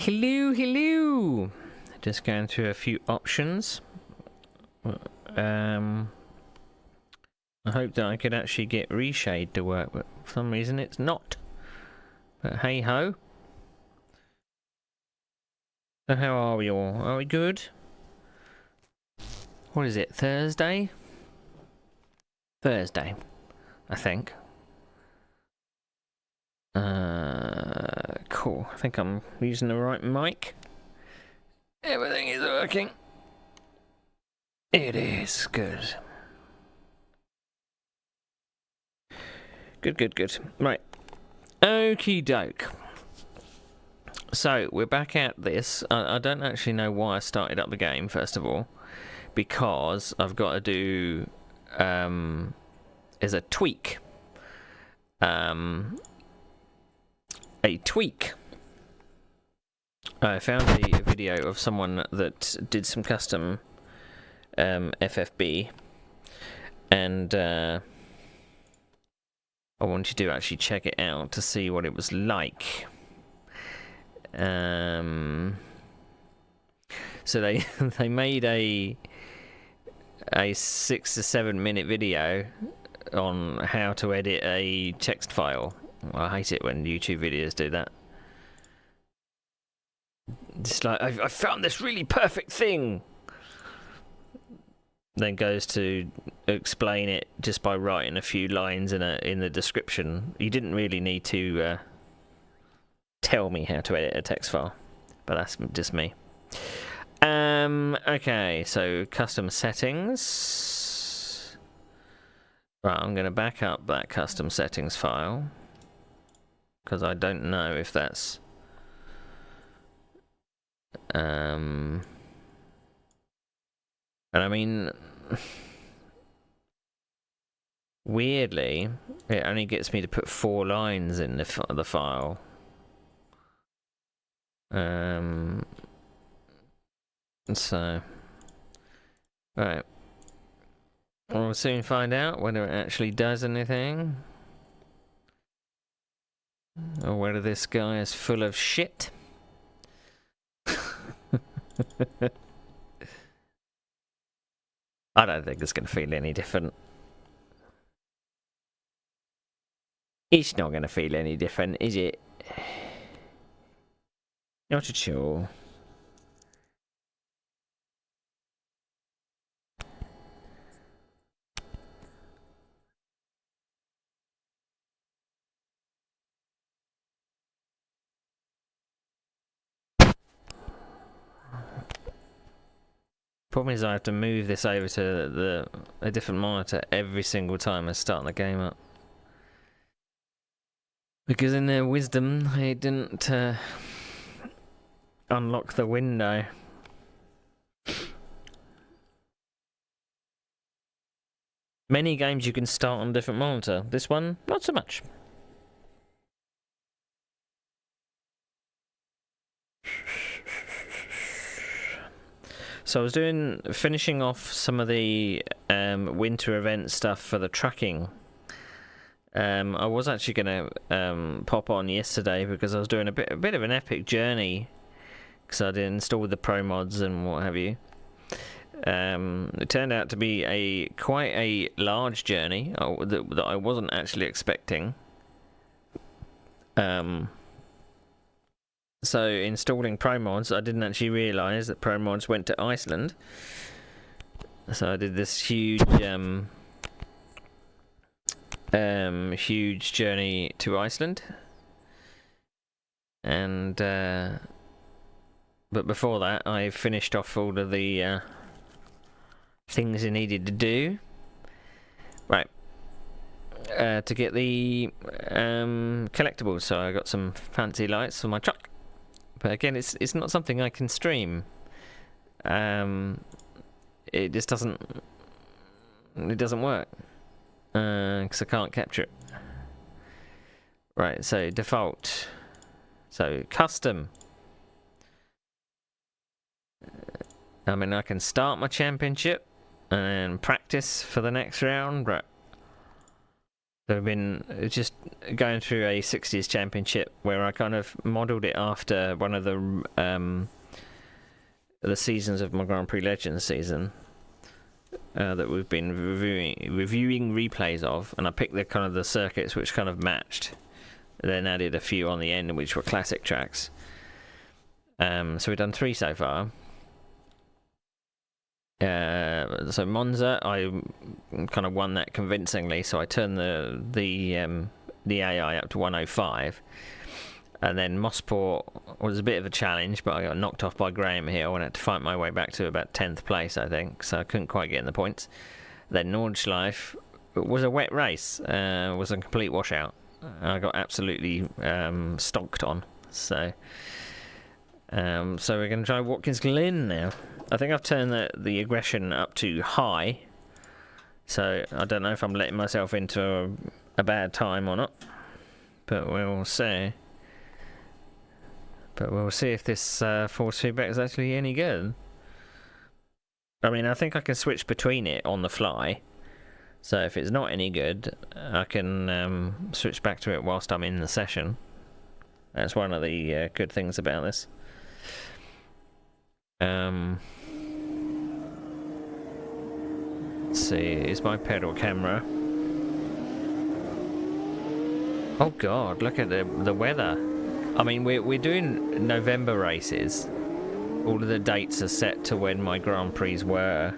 Hello, hello. Just going through a few options. I hope that I could actually get reshade to work, but for some reason it's not. But hey ho. So how are we all? Are we good? What is it? Thursday? Thursday, I think. Cool. I think I'm using the right mic. Everything is working. It is good. Good. Right. Okie doke. So, we're back at this. I don't actually know why I started up the game, first of all. Because I've got to do... is a tweak. A tweak. I found a video of someone that did some custom FFB, and I wanted to actually check it out to see what it was like. So they they made a 6 to 7 minute video on how to edit a text file. I hate it when YouTube videos do that. It's like, I found this really perfect thing. Then goes to explain it just by writing a few lines in the description. You didn't really need to tell me how to edit a text file, but that's just me. Okay, so custom settings. Right, I'm going to back up that custom settings file because I don't know if that's and I mean, weirdly, it only gets me to put 4 lines in the file. So, right. We'll soon find out whether it actually does anything. Or whether this guy is full of shit. I don't think it's going to feel any different. It's not going to feel any different, is it? Not at all. Problem is I have to move this over to a different monitor every single time I start the game up. Because in their wisdom, they didn't unlock the window. Many games you can start on a different monitor. This one, not so much. So I was finishing off some of the winter event stuff for the trucking. I was actually going to pop on yesterday because I was doing a bit of an epic journey because I did install the pro mods and what have you. It turned out to be quite a large journey that I wasn't actually expecting. So installing pro mods, I didn't actually realise that pro mods went to Iceland. So I did this huge huge journey to Iceland, and but before that I finished off all of the things I needed to do. Right. To get the collectibles, so I got some fancy lights for my truck. But again, it's not something I can stream. It just doesn't work because I can't capture it. Right, so default. So custom. I mean, I can start my championship and practice for the next round, but So I've been just going through a 60s championship where I kind of modelled it after one of the seasons of my Grand Prix Legends season that we've been reviewing replays of, and I picked the kind of the circuits which kind of matched, then added a few on the end which were classic tracks. So we've done 3 so far. So Monza, I kind of won that convincingly. So I turned the AI up to 105, and then Mossport was a bit of a challenge, but I got knocked off by Graham Hill and had to fight my way back to about 10th place, I think. So I couldn't quite get in the points. Then Nordschleife was a wet race, was a complete washout. I got absolutely stonked on. So we're going to try Watkins Glen now. I think I've turned the aggression up to high, so I don't know if I'm letting myself into a bad time or not, but we'll see. But we'll see if this force feedback is actually any good. I mean, I think I can switch between it on the fly, so if it's not any good, I can switch back to it whilst I'm in the session. That's one of the good things about this. Let's see, is my pedal camera? Oh god, look at the weather. I mean, we're doing November races. All of the dates are set to when my Grand Prix were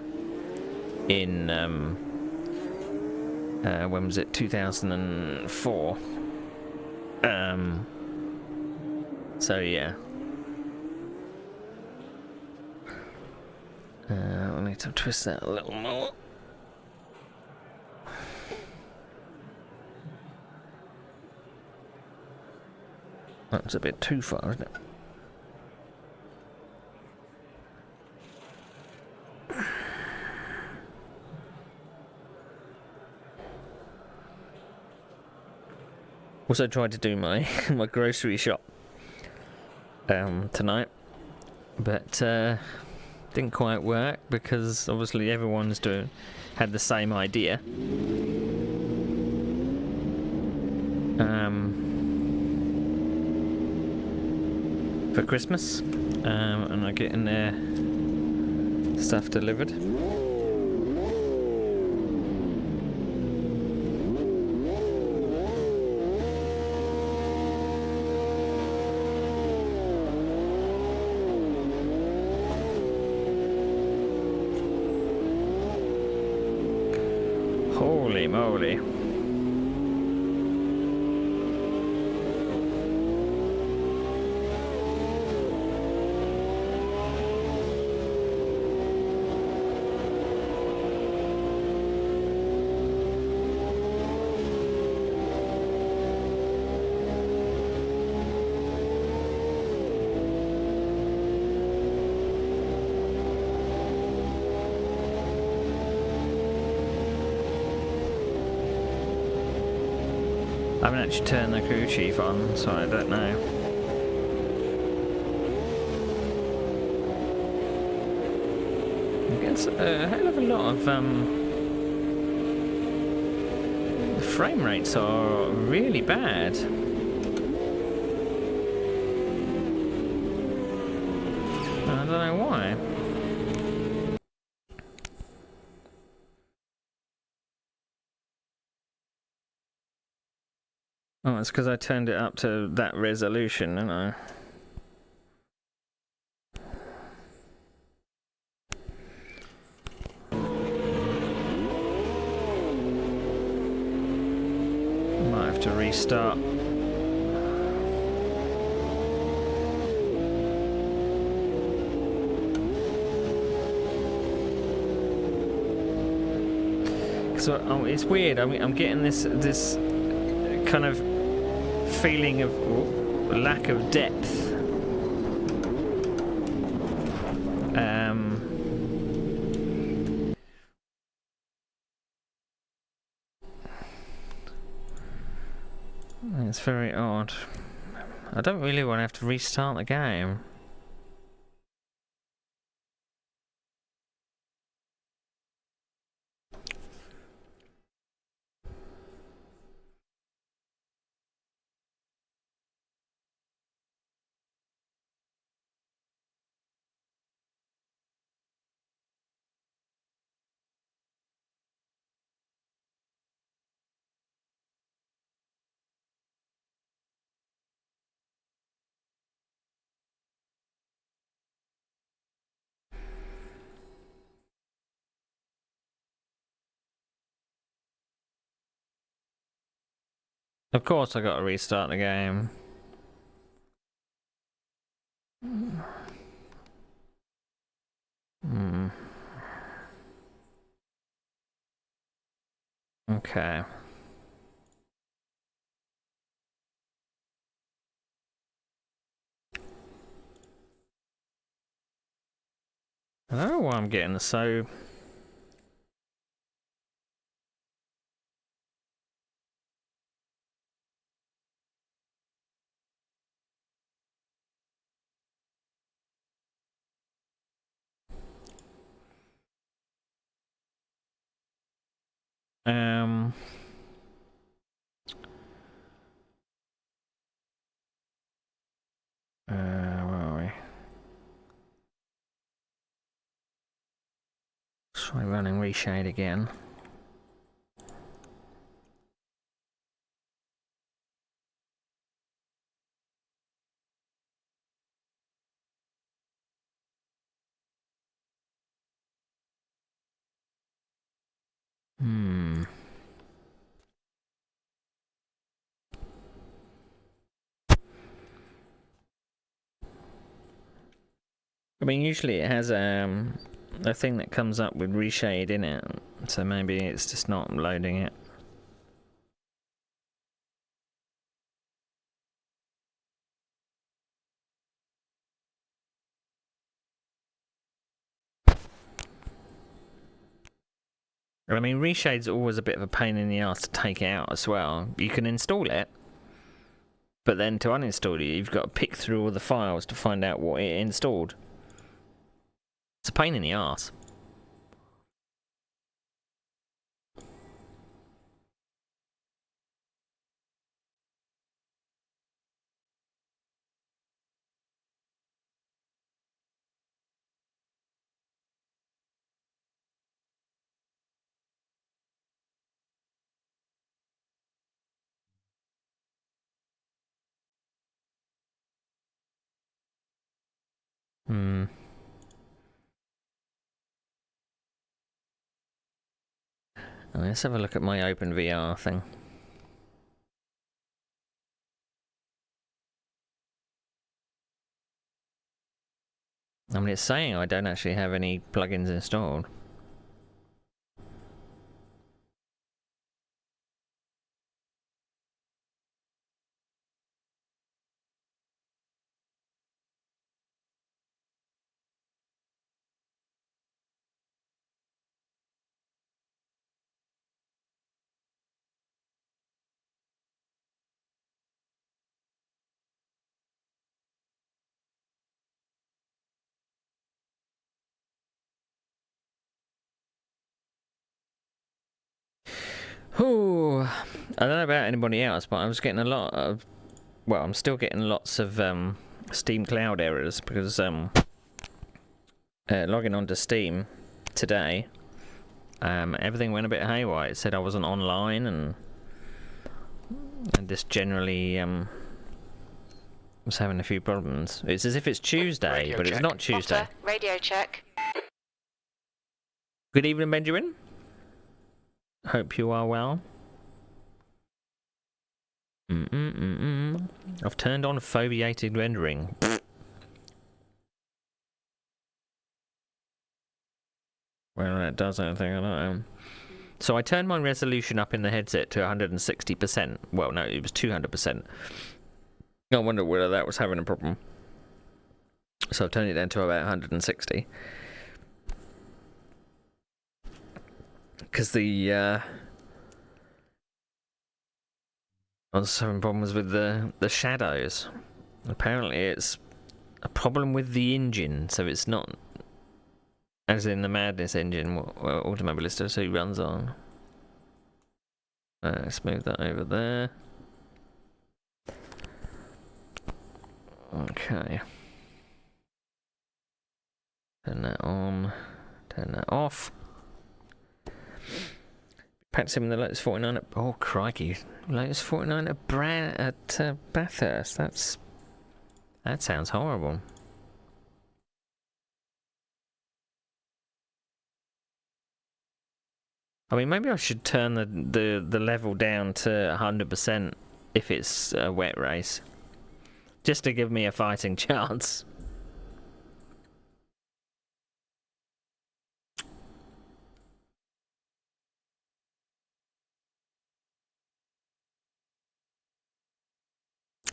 in when was it? 2004. So yeah. I need to twist that a little more. That's a bit too far, isn't it? Also tried to do my my grocery shop tonight, but didn't quite work because obviously everyone's had the same idea. For Christmas, and I get in their stuff delivered. Holy moly. I haven't actually turned the crew chief on, so I don't know. It gets a hell of a lot of the frame rates are really bad. I don't know why. Oh, it's because I turned it up to that resolution, didn't I? Might have to restart. So it's weird. I'm getting this kind of feeling of lack of depth. It's very odd. I don't really want to have to restart the game. Of course I got to restart the game. Hmm. Okay. I don't know why I'm getting so... where are we? Try running reshade again. I mean, usually it has a thing that comes up with reshade in it, so maybe it's just not loading it. I mean, reshade's always a bit of a pain in the ass to take out as well. You can install it, but then to uninstall it, you've got to pick through all the files to find out what it installed. It's a pain in the ass. Let's have a look at my OpenVR thing. I mean, it's saying I don't actually have any plugins installed. Ooh, I don't know about anybody else, but I was getting a lot of... Well, I'm still getting lots of Steam Cloud errors because logging onto Steam today, everything went a bit haywire. It said I wasn't online and just generally was having a few problems. It's as if it's Tuesday, radio but check. It's not Tuesday. Potter, radio check. Good evening, Benjamin. Hope you are well. I've turned on foveated rendering. Well, that does anything, I don't know. So I turned my resolution up in the headset to 160%. Well, no, it was 200%. I wonder whether that was having a problem. So I've turned it down to about 160. Because I was having problems with the shadows. Apparently it's a problem with the engine, so it's not as in the Madness engine what Automobilista 2 runs on. Let's move that over there. Okay. Turn that on. Turn that off. Practicing the Lotus 49 at... Oh, crikey. Lotus 49 at Bathurst. That sounds horrible. I mean, maybe I should turn the level down to 100%. if it's a wet race, just to give me a fighting chance.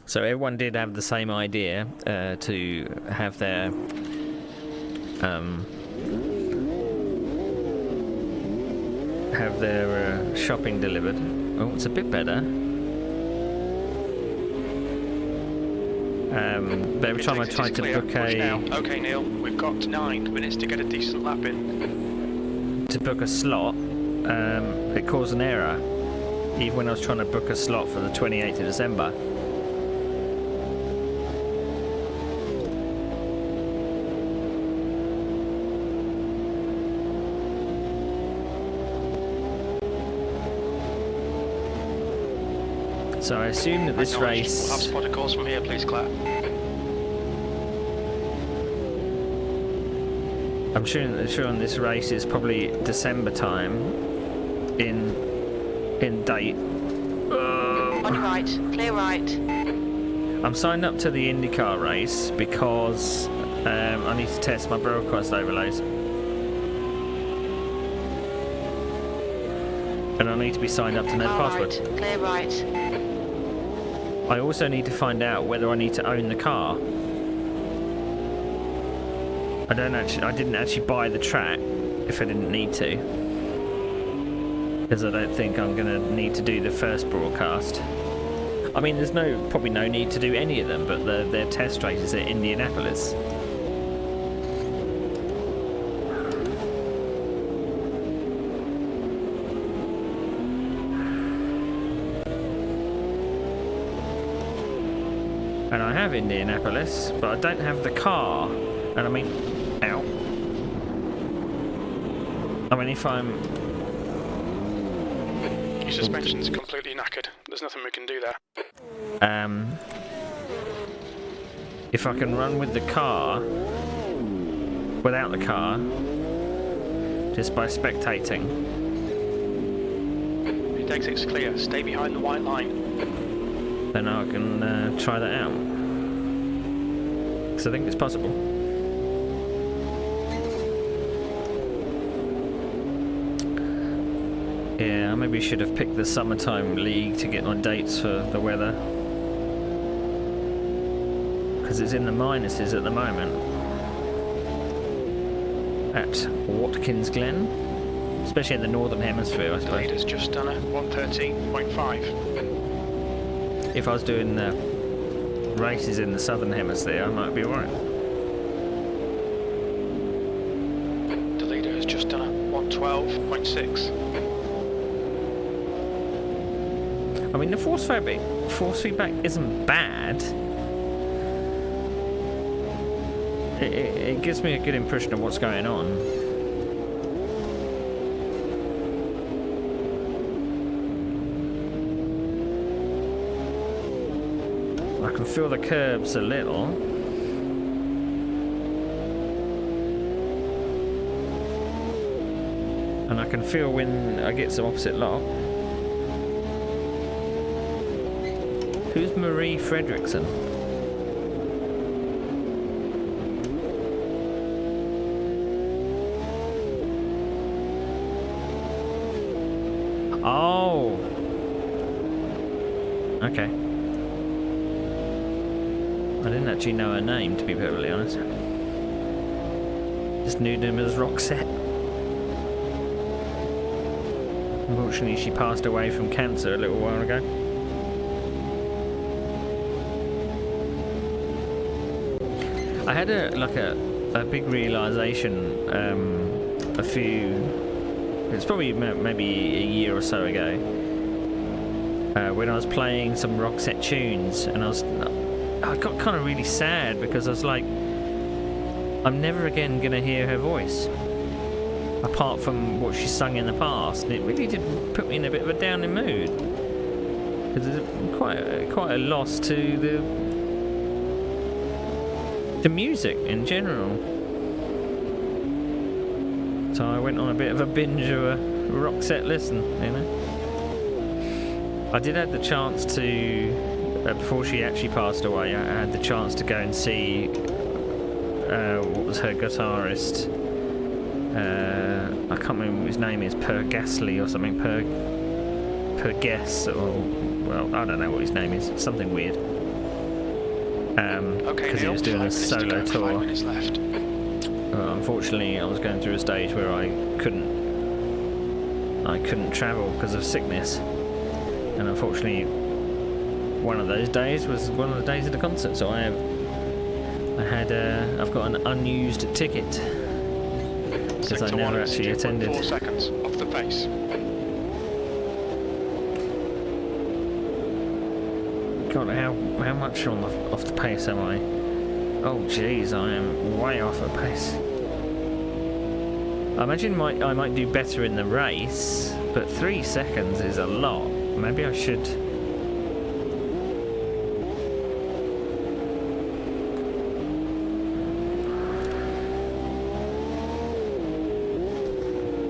So everyone did have the same idea to have their shopping delivered. Oh, it's a bit better. But every time I tried to book Okay, Neil, we've got 9 minutes to get a decent lap in. To book a slot, it caused an error. Even when I was trying to book a slot for the 28th of December. So I assume that this race... We'll have spotter calls from here, please, Claire. I'm sure on this race is probably December time in date. On your right, clear right. I'm signed up to the IndyCar race because I need to test my broadcast overlays. And I need to be signed up to no password. Right, clear right. I also need to find out whether I need to own the car. I didn't actually buy the track if I didn't need to, because I don't think I'm going to need to do the first broadcast. I mean, there's probably no need to do any of them, but their test race is at Indianapolis. And I have Indianapolis, but I don't have the car. And I mean, ow. I mean, if I'm... Your suspension's completely knackered. There's nothing we can do there. If I can run with the car, without the car, just by spectating. Your exit's clear. Stay behind the white line. Then I can try that out. Because I think it's possible. Yeah, I maybe should have picked the summertime league to get my dates for the weather. Because it's in the minuses at the moment. At Watkins Glen. Especially in the northern hemisphere, I suppose. The leader's just done a 113.5. If I was doing the races in the southern hemisphere, I might be alright. The leader has just done a 112.6. I mean, the force feedback isn't bad. It gives me a good impression of what's going on. I can feel the curbs a little. And I can feel when I get some opposite lock. Who's Marie Fredrickson? Oh! Okay. I didn't actually know her name, to be perfectly honest. Just knew them as Roxette. Unfortunately, she passed away from cancer a little while ago. I had a big realisation it's probably maybe a year or so ago, when I was playing some Roxette tunes, and I got kind of really sad because I was like, I'm never again going to hear her voice, apart from what she sung in the past, and it really did put me in a bit of a downing mood, because it's quite a loss to the music in general. So I went on a bit of a binge of a Roxette listen, you know. I did have the chance to, before she actually passed away, I had the chance to go and see what was her guitarist. I can't remember what his name is, Per Gasly or something, Per Guess, or, well, I don't know what his name is, something weird. Okay, Because he was doing a solo tour. 5 minutes left. Unfortunately, I was going through a stage where I couldn't travel because of sickness, and unfortunately, one of those days was one of the days of the concert. So I've got an unused ticket because I never actually attended. 4 seconds off the pace. God, how much off the pace am I? Oh jeez, I am way off the pace. I imagine I might do better in the race, but 3 seconds is a lot. Maybe I should.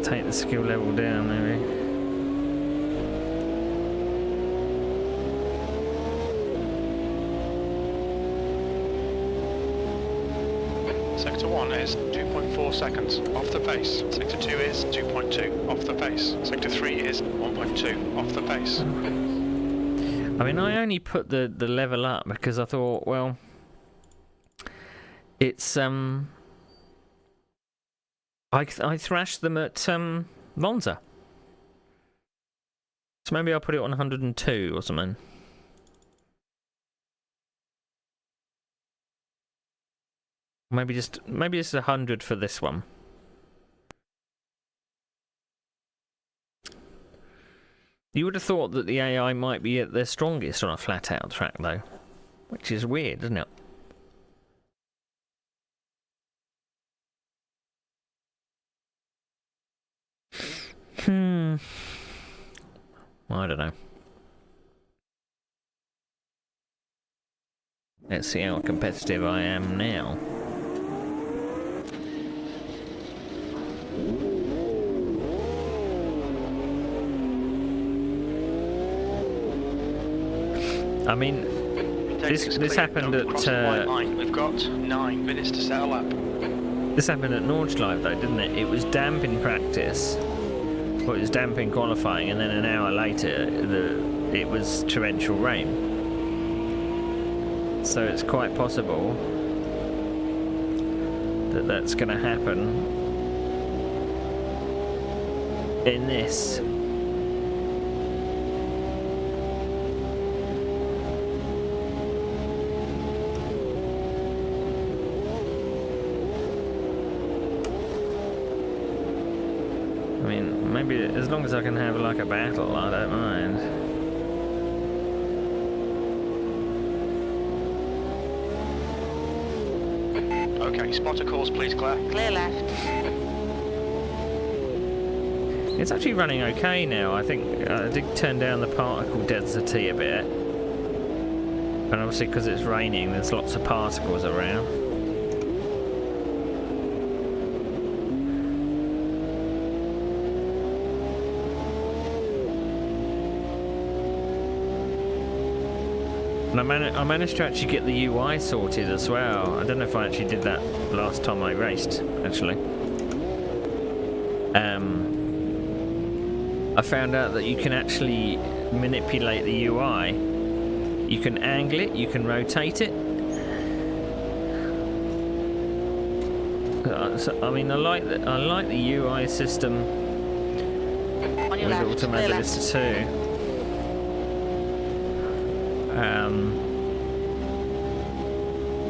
Take the skill level down, maybe. Sector 1 is 2.4 seconds off the pace. Sector 2 is 2.2 off the pace. Sector 3 is 1.2 off the pace. I mean, I only put the level up because I thought, well, it's I thrashed them at Monza, so maybe I'll put it on 102 or something. Maybe just 100 for this one. You would have thought that the AI might be at their strongest on a flat-out track, though, which is weird, isn't it? I don't know. Let's see how competitive I am now. I mean, this happened at. We've got 9 minutes to set a lap. This happened at Nordschleife, though, didn't it? It was damp in practice, well, it was damp in qualifying, and then an hour later, it was torrential rain. So it's quite possible that that's going to happen in this. I mean, maybe as long as I can have like a battle, I don't mind. Okay, spotter calls please, Claire. Clear left. It's actually running okay now. I think I did turn down the particle density a bit. And obviously because it's raining, there's lots of particles around. And I managed to actually get the UI sorted as well. I don't know if I actually did that last time I raced, actually. I found out that you can actually manipulate the UI. You can angle it, you can rotate it. So, I mean, I like the UI system On your with left. Clear left. Automobilista 2.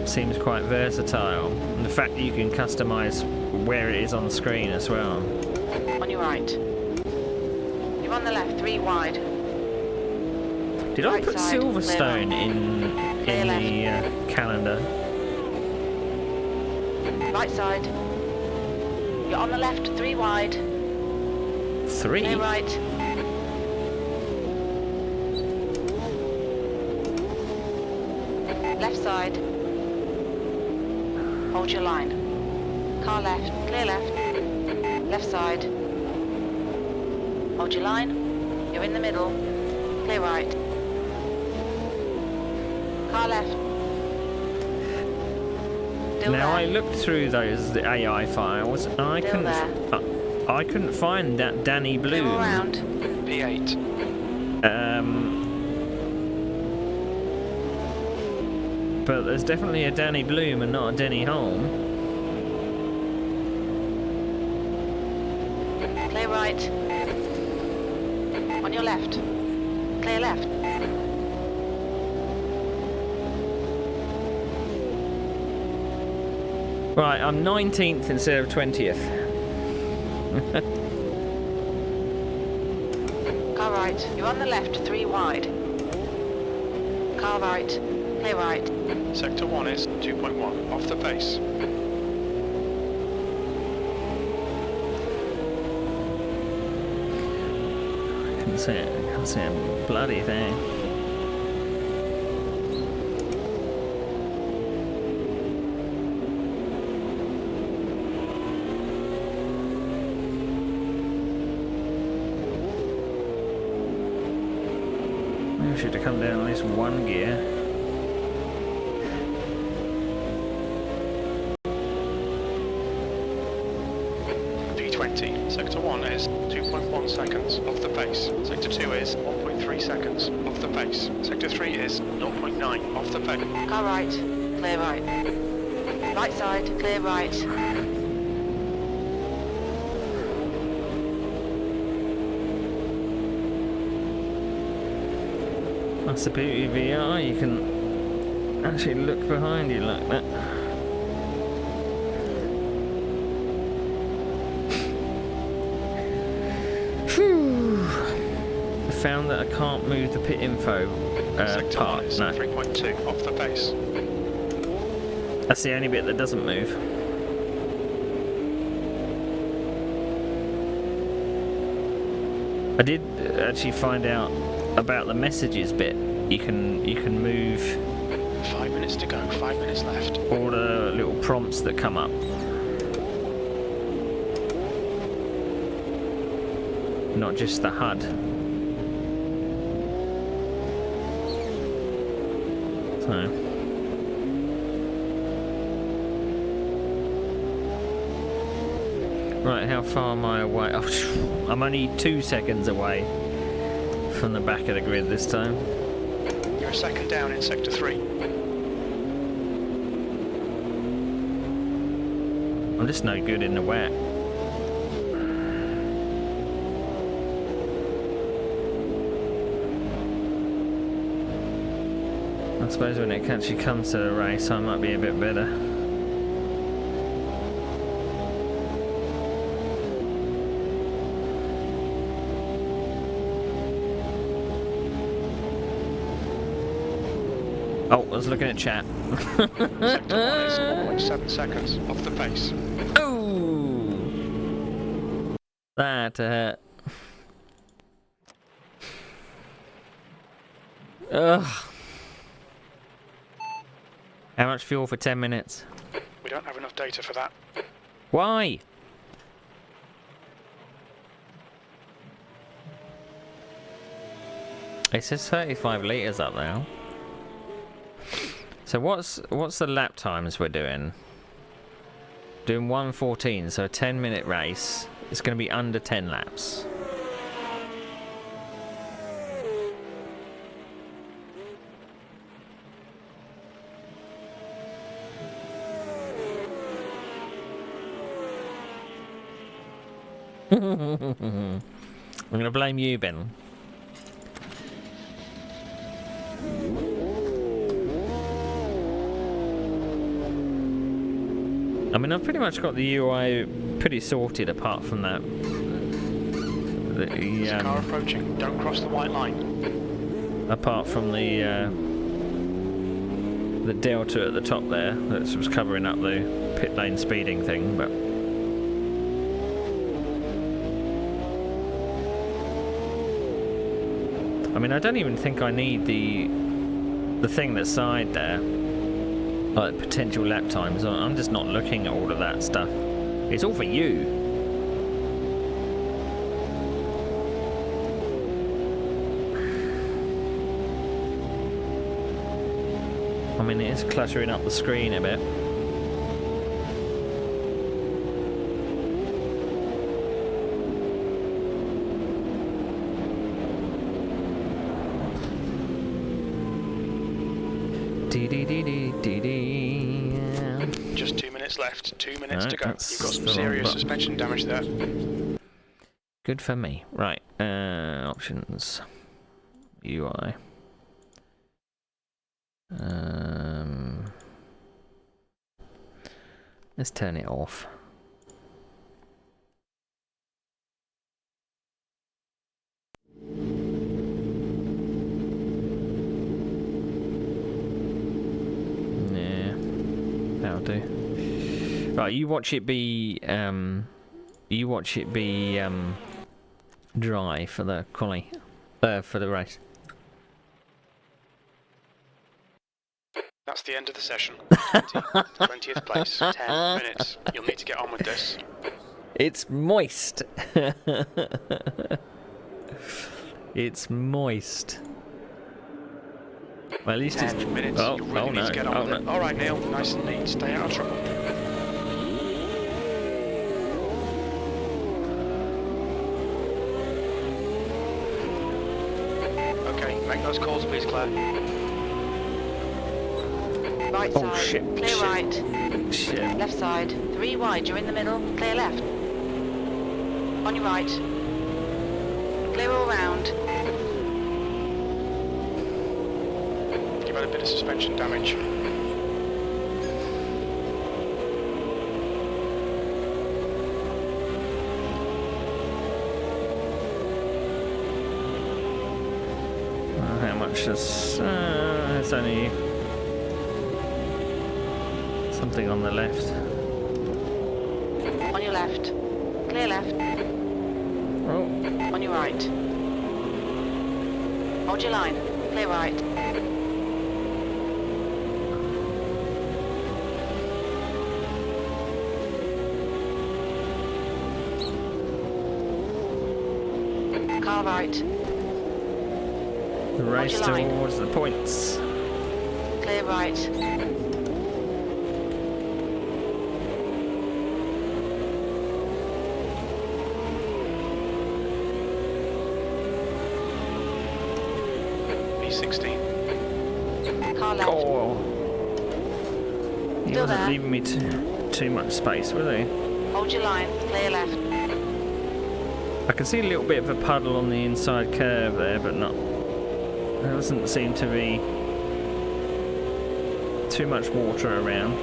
Seems quite versatile, and the fact that you can customize where it is on the screen as well. On your right. You're on the left, 3 wide. Did I Right put side, Silverstone clear in the calendar? Right side. You're on the left, 3 wide. 3? Clear right. Left side. Hold your line. Car left, clear left. Left side. Hold your line. You're in the middle. Clear right. Car left. Still Now there. I looked through the AI files and I Still I couldn't find that Danny Clear Bloom. all round. P8. But there's definitely a Danny Bloom and not a Denny Holm. Clear right. On your left. Clear left. Right, I'm 19th instead of 20th. Car right. You're on the left, 3 wide. Car right. Clear right. Sector 1 is 2.1 off the base. Can't see a bloody thing. Maybe I should have come down at least one gear. P20. Sector 1 is 2.1 seconds off the base. Sector 2 is 1.3 seconds off the base. Sector 3 is 0.9 off the base. Car right. Clear right. Right side. Clear right. That's the beauty of VR, you can actually look behind you like that. Phew. I found that I can't move the pit info Sector 1 part. is No, 3.2 off the base. that's the only bit that doesn't move. I did actually find out about the messages bit. You can move 5 minutes to go, 5 minutes left. all the little prompts that come up. Not just the HUD. So. Right, how far am I away? Oh, I'm only 2 seconds away from the back of the grid this time. You're a second down in Sector 3. I'm just no good in the wet. I suppose when it actually comes to the race, I might be a bit better. Oh, I was looking at chat. Sector 1 is 1.7 seconds off the base. Oh, that ugh. How much fuel for 10 minutes? We don't have enough data for that. Why? It says 35 litres up now. So what's the lap times we're doing? Doing 1:14, so a 10-minute race. It's going to be under 10 laps. I'm going to blame you, Ben. I mean, I've pretty much got the UI pretty sorted apart from that. There's a car approaching. Don't cross the white line. Apart from the delta at the top there that was covering up the pit lane speeding thing, but I mean, I don't even think I need the thing that's side there, like potential lap times. I'm just not looking at all of that stuff. It's all for you. I mean, it is cluttering up the screen a bit. Just 2 minutes left. 2 minutes to go. You've got that's some the wrong serious button. suspension damage there. Good for me. Right, options. UI. Let's turn it off. Yeah, that'll do. Right, you watch it be dry for the quali, for the race. That's the end of the session. 20th place. 10 minutes. You'll need to get on with this. It's moist. It's moist. Well, at least 10 it's... minutes. Oh, You really need to get on with it. Alright, Neil. Nice and neat. Stay out of trouble. Okay, make those calls, please, Claire. Right Oh, side. shit, Clear shit. right. Shit. Left side. 3 wide. You're in the middle. Clear left. On your right. Clear all round. You've had a bit of suspension damage. How much is... it's only... something on the left. On your left. Clear left. Oh, On your right. Hold your line. Clear right. Car right. the race your line. towards the points. Clear right. B16. Car left. Oh. He Still wasn't there. leaving me too much space, was he? Hold your line. Clear left. I can see a little bit of a puddle on the inside curve there, but not... There doesn't seem to be too much water around.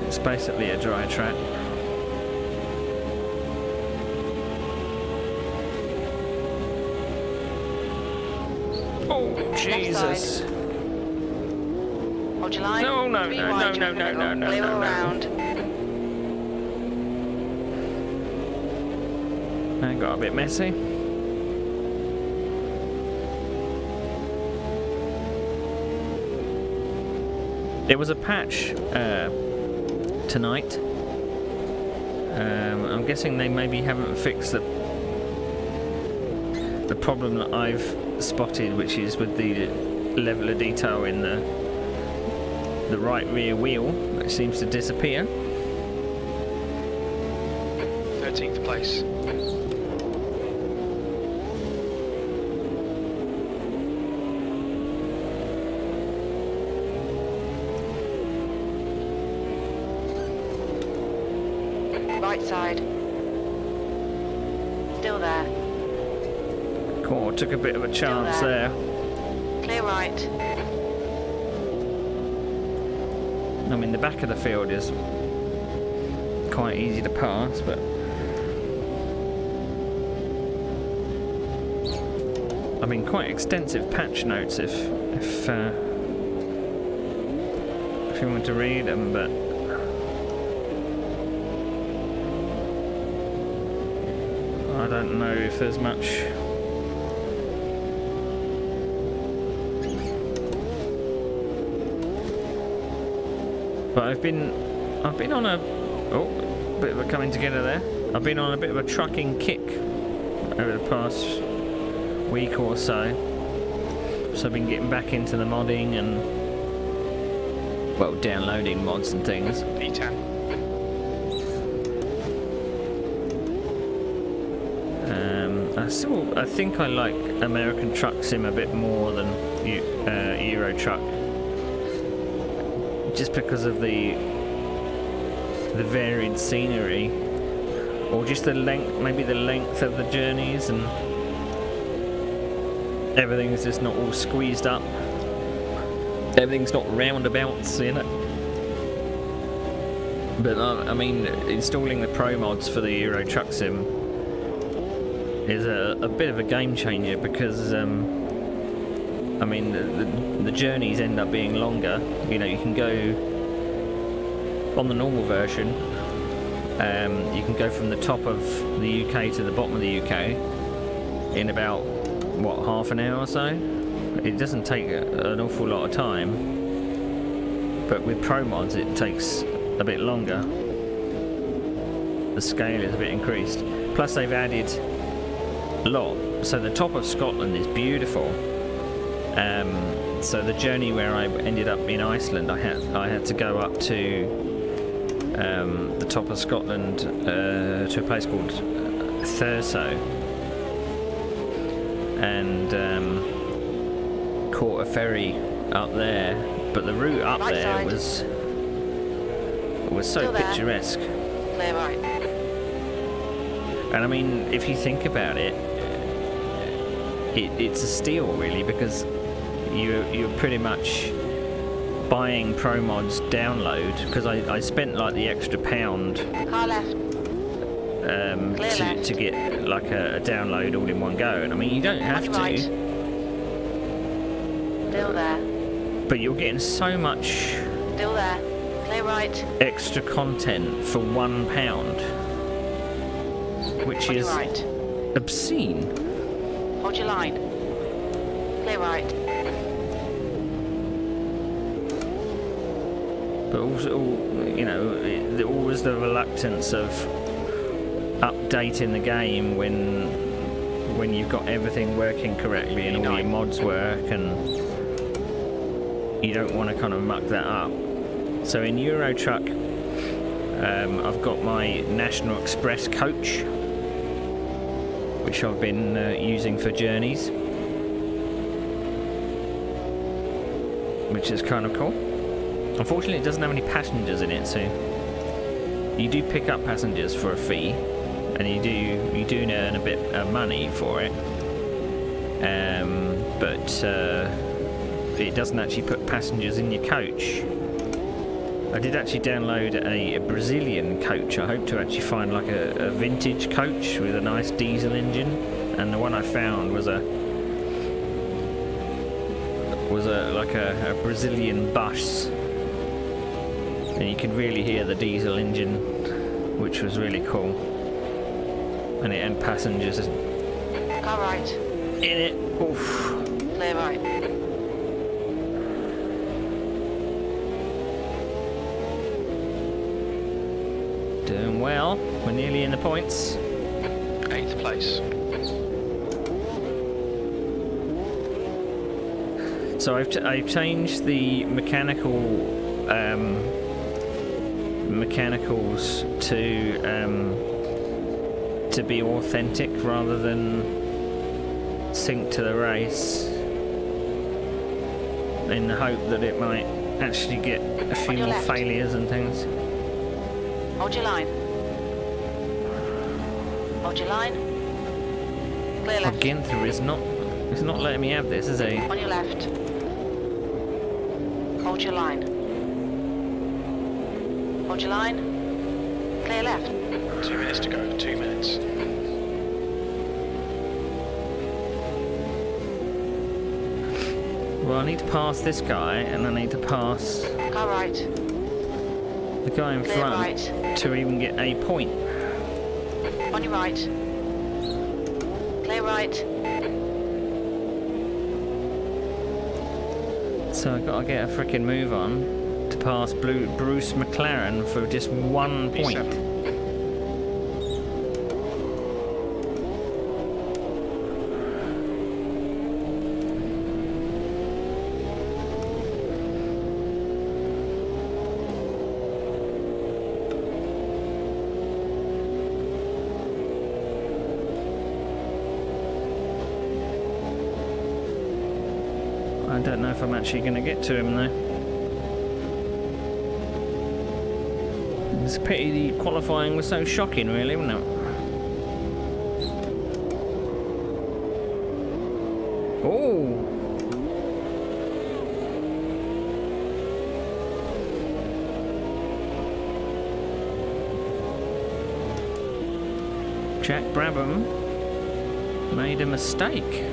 It's basically a dry track. Oh, Jesus. Hold your line. No, no, 3 no, wide. no, You're in the no, middle. no, no, Clear no, all no. round. That got a bit messy. There was a patch tonight. I'm guessing they maybe haven't fixed the problem that I've spotted, which is with the level of detail in the right rear wheel that seems to disappear. 13th place. Right side. Still there. Cool, took a bit of a chance there. there. Clear right. I mean, the back of the field is quite easy to pass, but I mean, quite extensive patch notes if you want to read them, but I don't know if there's much. But I've been on a bit of a coming together there. I've been on a bit of a trucking kick over the past week or so. So I've been getting back into the modding and, well, downloading mods and things. P10. I think I like American Truck Sim a bit more than Euro Truck, just because of the varied scenery, or just the length, maybe the length of the journeys, and everything's just not all squeezed up. Everything's not roundabouts, you know. But I mean, installing the Pro mods for the Euro Truck Sim is a bit of a game changer, because I mean the journeys end up being longer. You know, you can go on the normal version, you can go from the top of the UK to the bottom of the UK in about, what, half an hour or so. It doesn't take an awful lot of time, but with Pro mods it takes a bit longer. The scale is a bit increased, plus they've added a lot. So the top of Scotland is beautiful. So the journey where I ended up in Iceland, I had to go up to the top of Scotland to a place called Thurso, and caught a ferry up there. But the route up Right there side. was so Still there. picturesque. Clear right. And I mean, if you think about it, it's a steal really, because you're pretty much buying Pro mods download, because I spent like the extra £1 Car left. left. to get like a download all in one go. And I mean, you don't have On your to, right. Still there. but you're getting so much Still there. Clear right. extra content for £1, which On your is right. obscene. Hold your line. Clear right. But also, you know, there always the reluctance of updating the game when you've got everything working correctly and all your mods work, and you don't want to kind of muck that up. So in Euro Truck, I've got my National Express coach, which I've been using for journeys, which is kind of cool. Unfortunately, it doesn't have any passengers in it, so you do pick up passengers for a fee, and you do earn a bit of money for it. But it doesn't actually put passengers in your coach. I did actually download a Brazilian coach. I hope to actually find like a vintage coach with a nice diesel engine, and the one I found was a Brazilian bus, and you could really hear the diesel engine, which was really cool, and it had passengers Car right. in it. Oof. Clear right. Doing well. We're nearly in the points. 8th place. So I've changed the mechanicals to be authentic rather than sync to the race, in the hope that it might actually get a few your more left. failures and things. Hold your line. Hold your line. Clear left. Ginther is not letting me have this, is he? On your left. Hold your line. Hold your line. Clear left. 2 minutes to go. 2 minutes. Well, I need to pass this guy, and I need to pass Car right. the guy in Clear front right. to even get a point. On your right. Clear right. So I've got to get a freaking move on to pass Bruce McLaren for just 1 point. P7. I don't know if I'm actually going to get to him though. It's a pity the qualifying was so shocking, really, wasn't it? Oh! Jack Brabham made a mistake.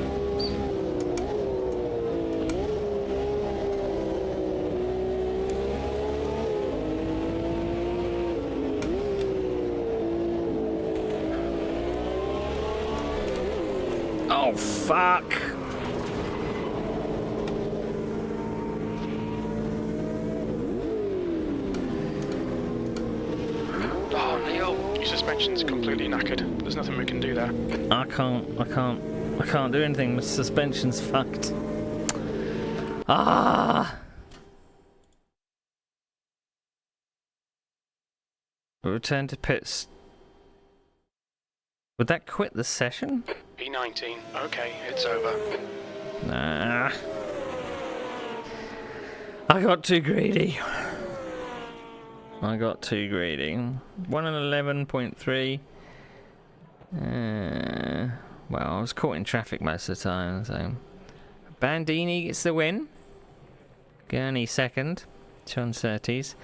Oh, fuck! Oh, Neil, your suspension's completely knackered. There's nothing we can do there. I can't do anything. My suspension's fucked. Ah! Return to pits. Would that quit the session? P19. Okay, it's over. Nah. I got too greedy. 111.3. Well, I was caught in traffic most of the time, so... Bandini gets the win. Gurney second. 230s.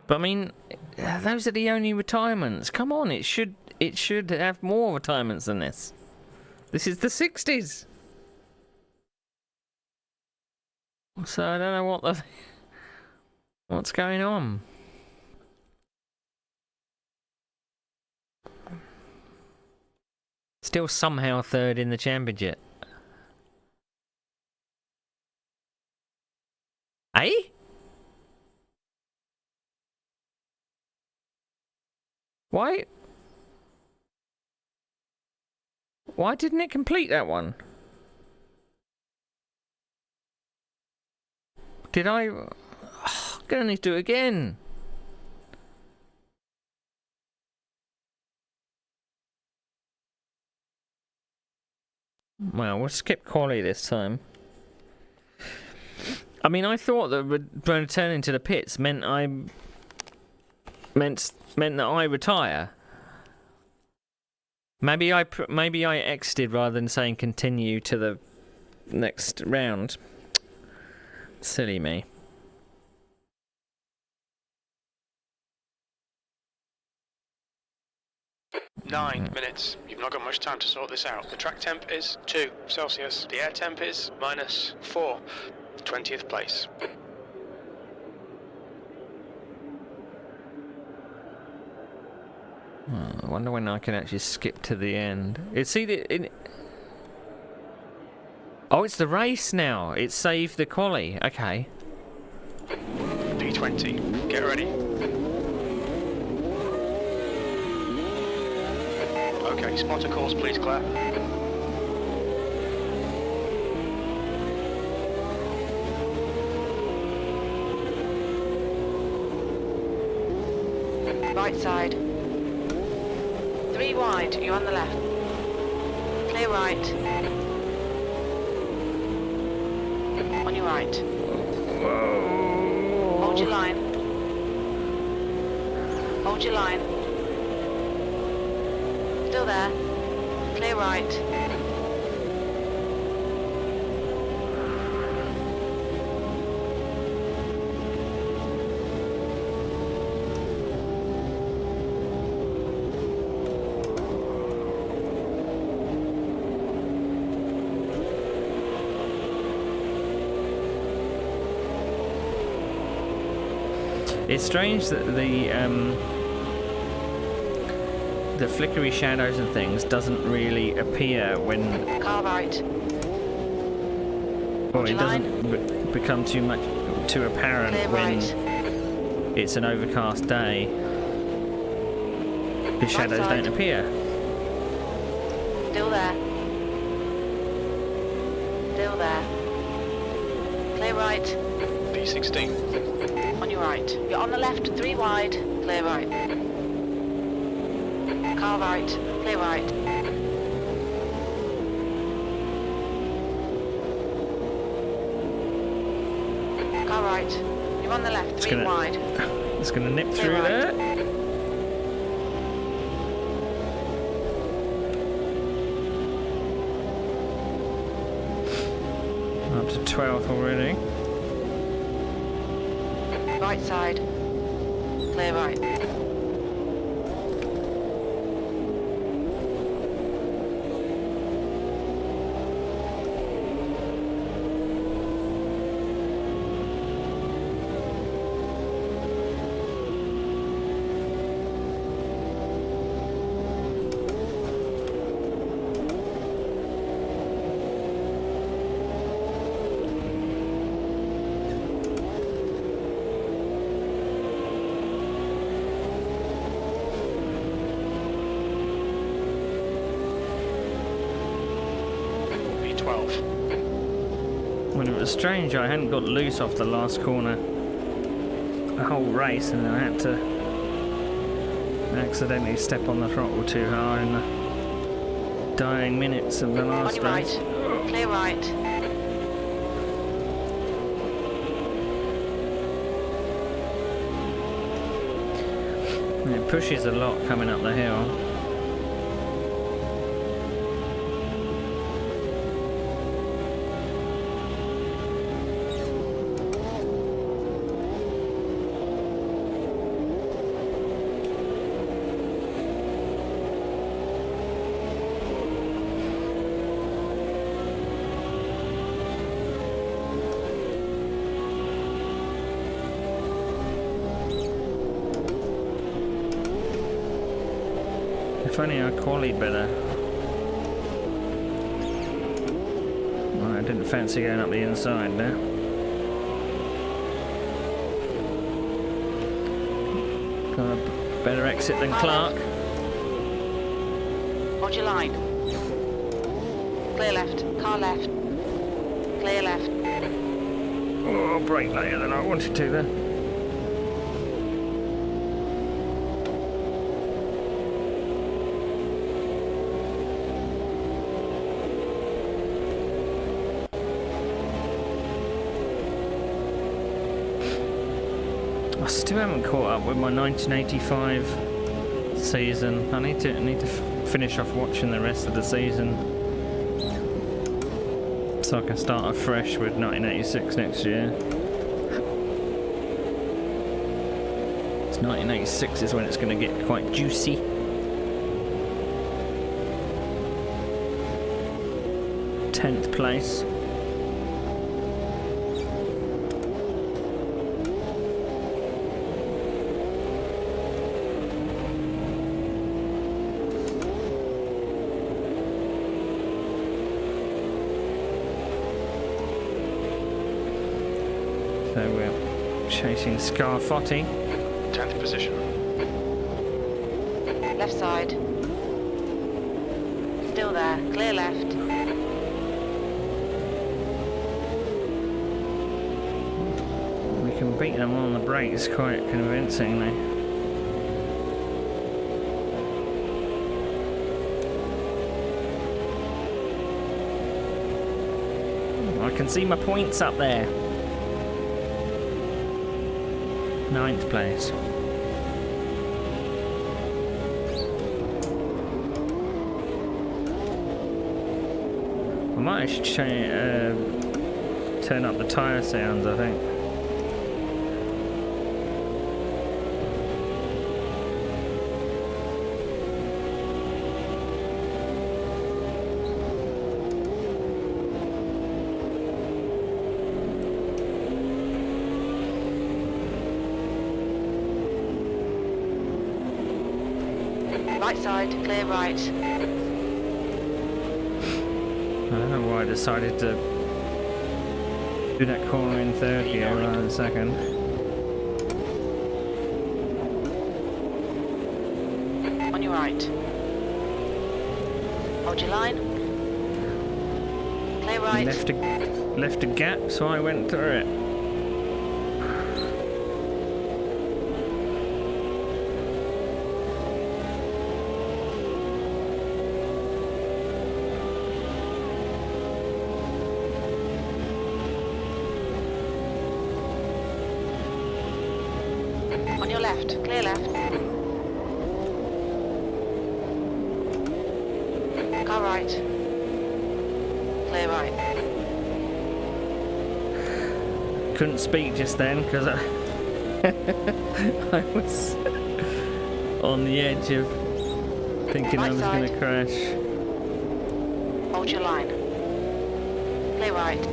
But I mean, those are the only retirements. Come on, it should have more retirements than this. This is the 60s. So I don't know what's going on. Still somehow third in the championship. Eh? Why didn't it complete that one? Did I... Oh, gonna need to do it again. Well, we'll skip quality this time. I mean, I thought that returning to the pits meant that I retire. Maybe I exited rather than saying continue to the next round. Silly me. Nine minutes. You've not got much time to sort this out. The track temp is 2 Celsius. The air temp is -4. 20th place. I wonder when I can actually skip to the end. Oh, it's the race now. It saved the quali. Okay. P20. Get ready. Okay, spotter calls, please, Claire. Right side. 3 wide, you're on the left. Clear right. On your right. Hold your line. Hold your line. Still there. Clear right. It's strange that the flickery shadows and things doesn't really appear when... Car right. Or it doesn't become too apparent Clear when right. it's an overcast day. The shadows side. don't appear. Still there. Still there. Clear right. P16. On your right. You're on the left, 3 wide. Clear right. Car right. Clear right. right. You're on the left, 3 wide. It's going to nip Clear through right. there. Up to 12th already. Right side. Clear right. B12. Well, it was strange, I hadn't got loose off the last corner the whole race, and then I had to accidentally step on the throttle too hard in the dying minutes of the On last your race. right. Clear right. It pushes a lot coming up the hill. If only I qualied better. Well, I didn't fancy going up the inside there. Got a better exit than Clark. Hold your line. Clear left. Car left. Clear left. Oh, brake later than I wanted to there. I still haven't caught up with my 1985 season. I need to finish off watching the rest of the season so I can start afresh with 1986 next year. 1986 is when it's going to get quite juicy. Tenth place. So we're chasing Scarfotti. 10th position. Left side. Still there. Clear left. We can beat them on the brakes quite convincingly. I can see my points up there. 9th place. I might actually turn up the tyre sounds, I think. Right side. Clear right. I don't know why I decided to do that corner in third gear rather than second. On your right. Hold your line. Clear right. Left a gap, so I went through it. On your left. Clear left. Car right. Clear right. Couldn't speak just then because I, I was on the edge of thinking I was going to crash. Hold your line. Clear right.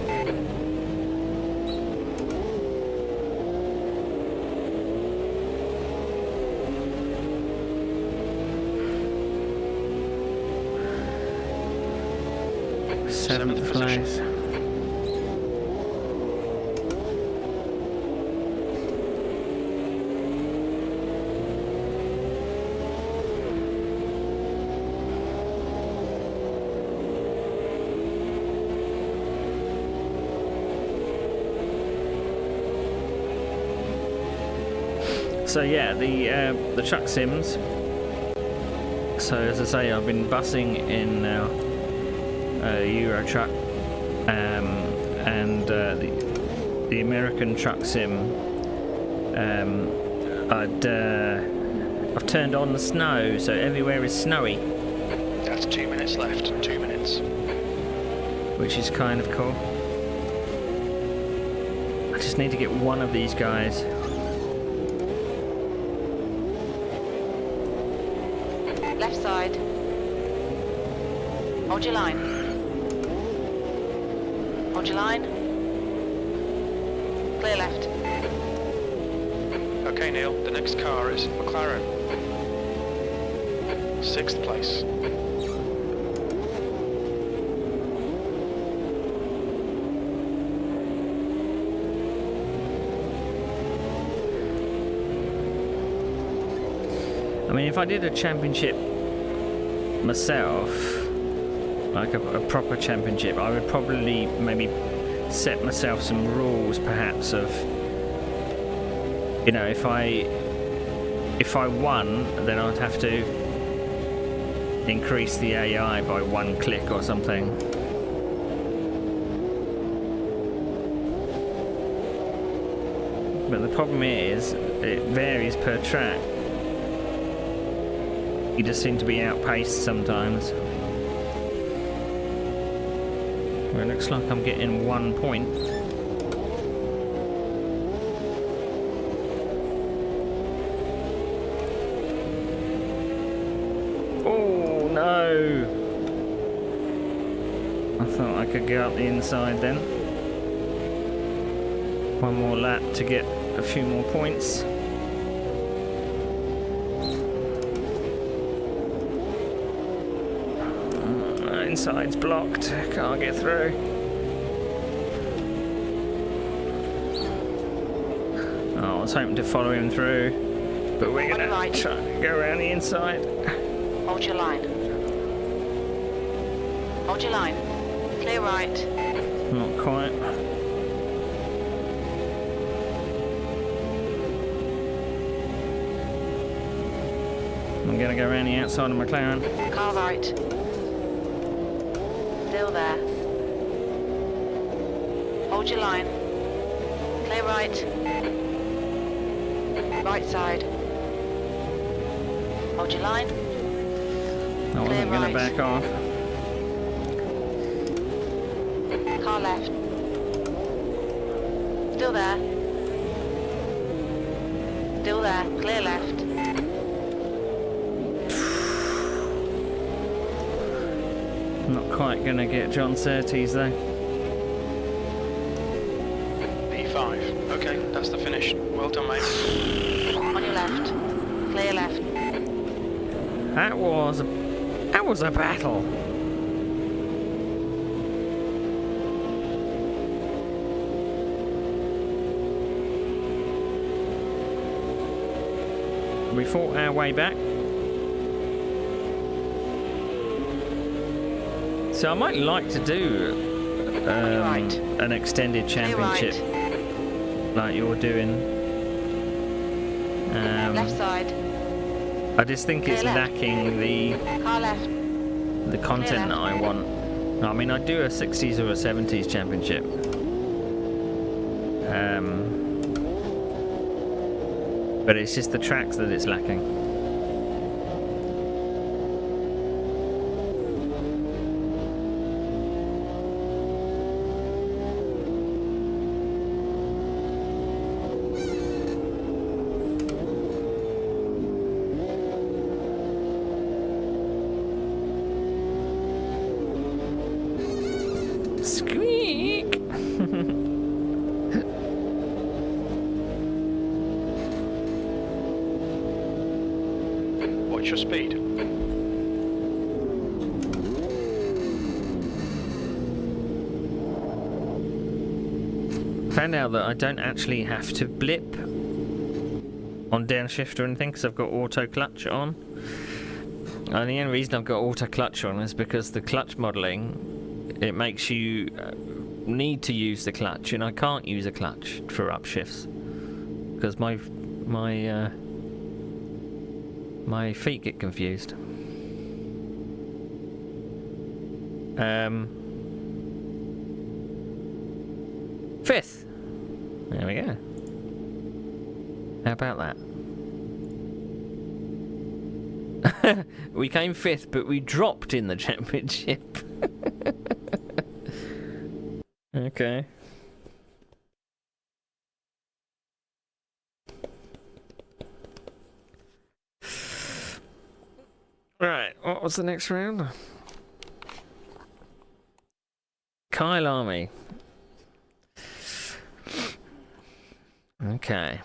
Seventh place. So yeah, the truck sims. So as I say, I've been bussing in now Euro truck, and the American truck sim. I've turned on the snow, so everywhere is snowy, That's 2 minutes left. 2 minutes. which is kind of cool. I just need to get one of these guys. Left side. Hold your line. Hold your line. Clear left. Okay, Neil, the next car is McLaren. 6th place. I mean, if I did a championship myself, like a proper championship, I would probably maybe set myself some rules, perhaps, of, you know, if I won, then I'd have to increase the AI by 1 click or something. But the problem is, it varies per track. You just seem to be outpaced sometimes. Well, it looks like I'm getting 1 point. Oh no! I thought I could go up the inside then. One more lap to get a few more points. Inside's blocked, can't get through. Oh, I was hoping to follow him through, but we're gonna try and go around the inside. Hold your line. Hold your line. Clear right. Not quite. I'm gonna go around the outside of McLaren. Car right. Still there. Hold your line. Clear right. Right side. Hold your line. I wasn't going to back off. Car left. Still there. Still there. Clear left. Not quite going to get John Surtees though. P5. Okay, that's the finish. Well done, mate. On your left. Clear left. That was a battle. We fought our way back. So I might like to do an extended championship like you're doing. Left side. I just think it's lacking Car left. the content that I want. I mean, I'd do a 60s or a 70s championship. But it's just the tracks that it's lacking. Squeak! What's your speed? Found out that I don't actually have to blip on downshift or anything because I've got auto clutch on. And the only reason I've got auto clutch on is because the clutch modelling, it makes you need to use the clutch, and I can't use a clutch for upshifts because my feet get confused. Fifth. There we go. How about that? We came fifth, but we dropped in the championship. Okay. Right, what was the next round? Kyle Army. Okay.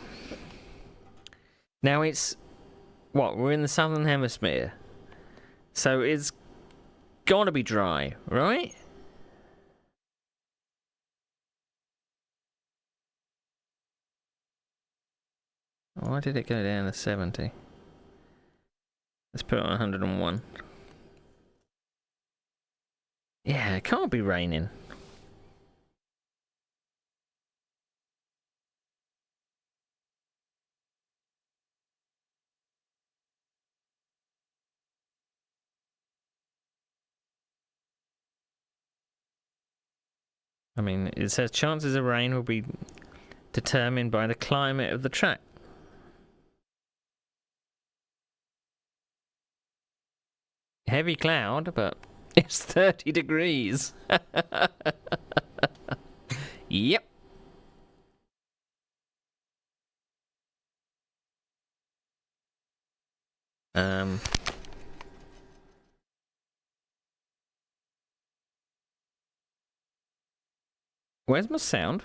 Now it's... What, we're in the southern hemisphere. So it's gotta be dry, right? Why did it go down to 70? Let's put it on 101. Yeah, it can't be raining. I mean, it says chances of rain will be determined by the climate of the track. Heavy cloud, but it's 30 degrees. Yep. Where's my sound?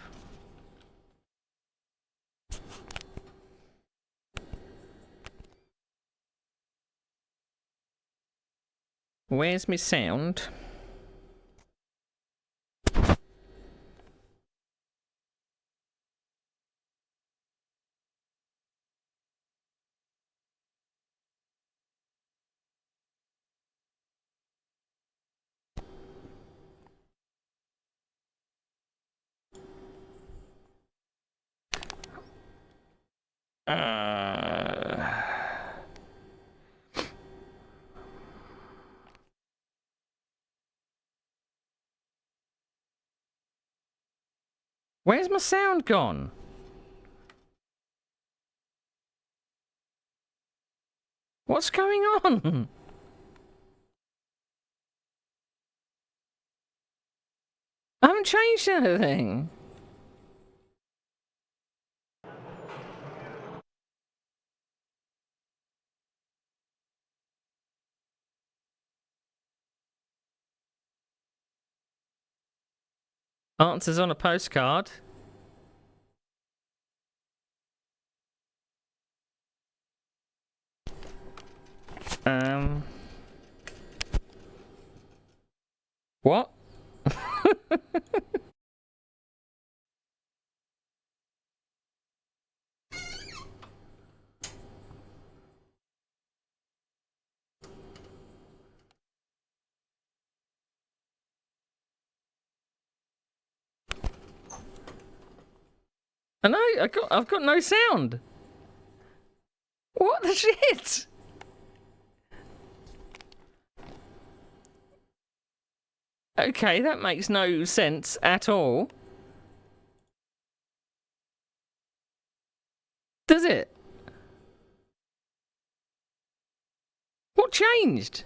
Where's my sound? Where's my sound gone? What's going on? I haven't changed anything. Answers on a postcard. What? I know, I've got no sound. What the shit? Okay, that makes no sense at all. Does it? What changed?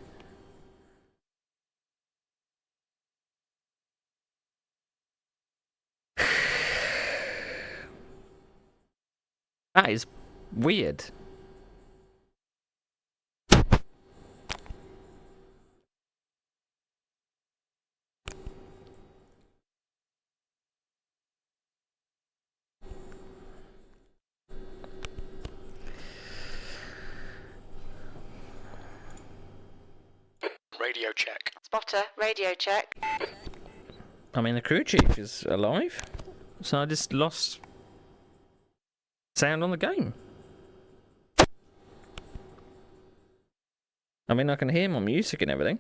That is weird. Radio check. Spotter, radio check. I mean, the crew chief is alive, so I just lost sound on the game. I mean, I can hear my music and everything.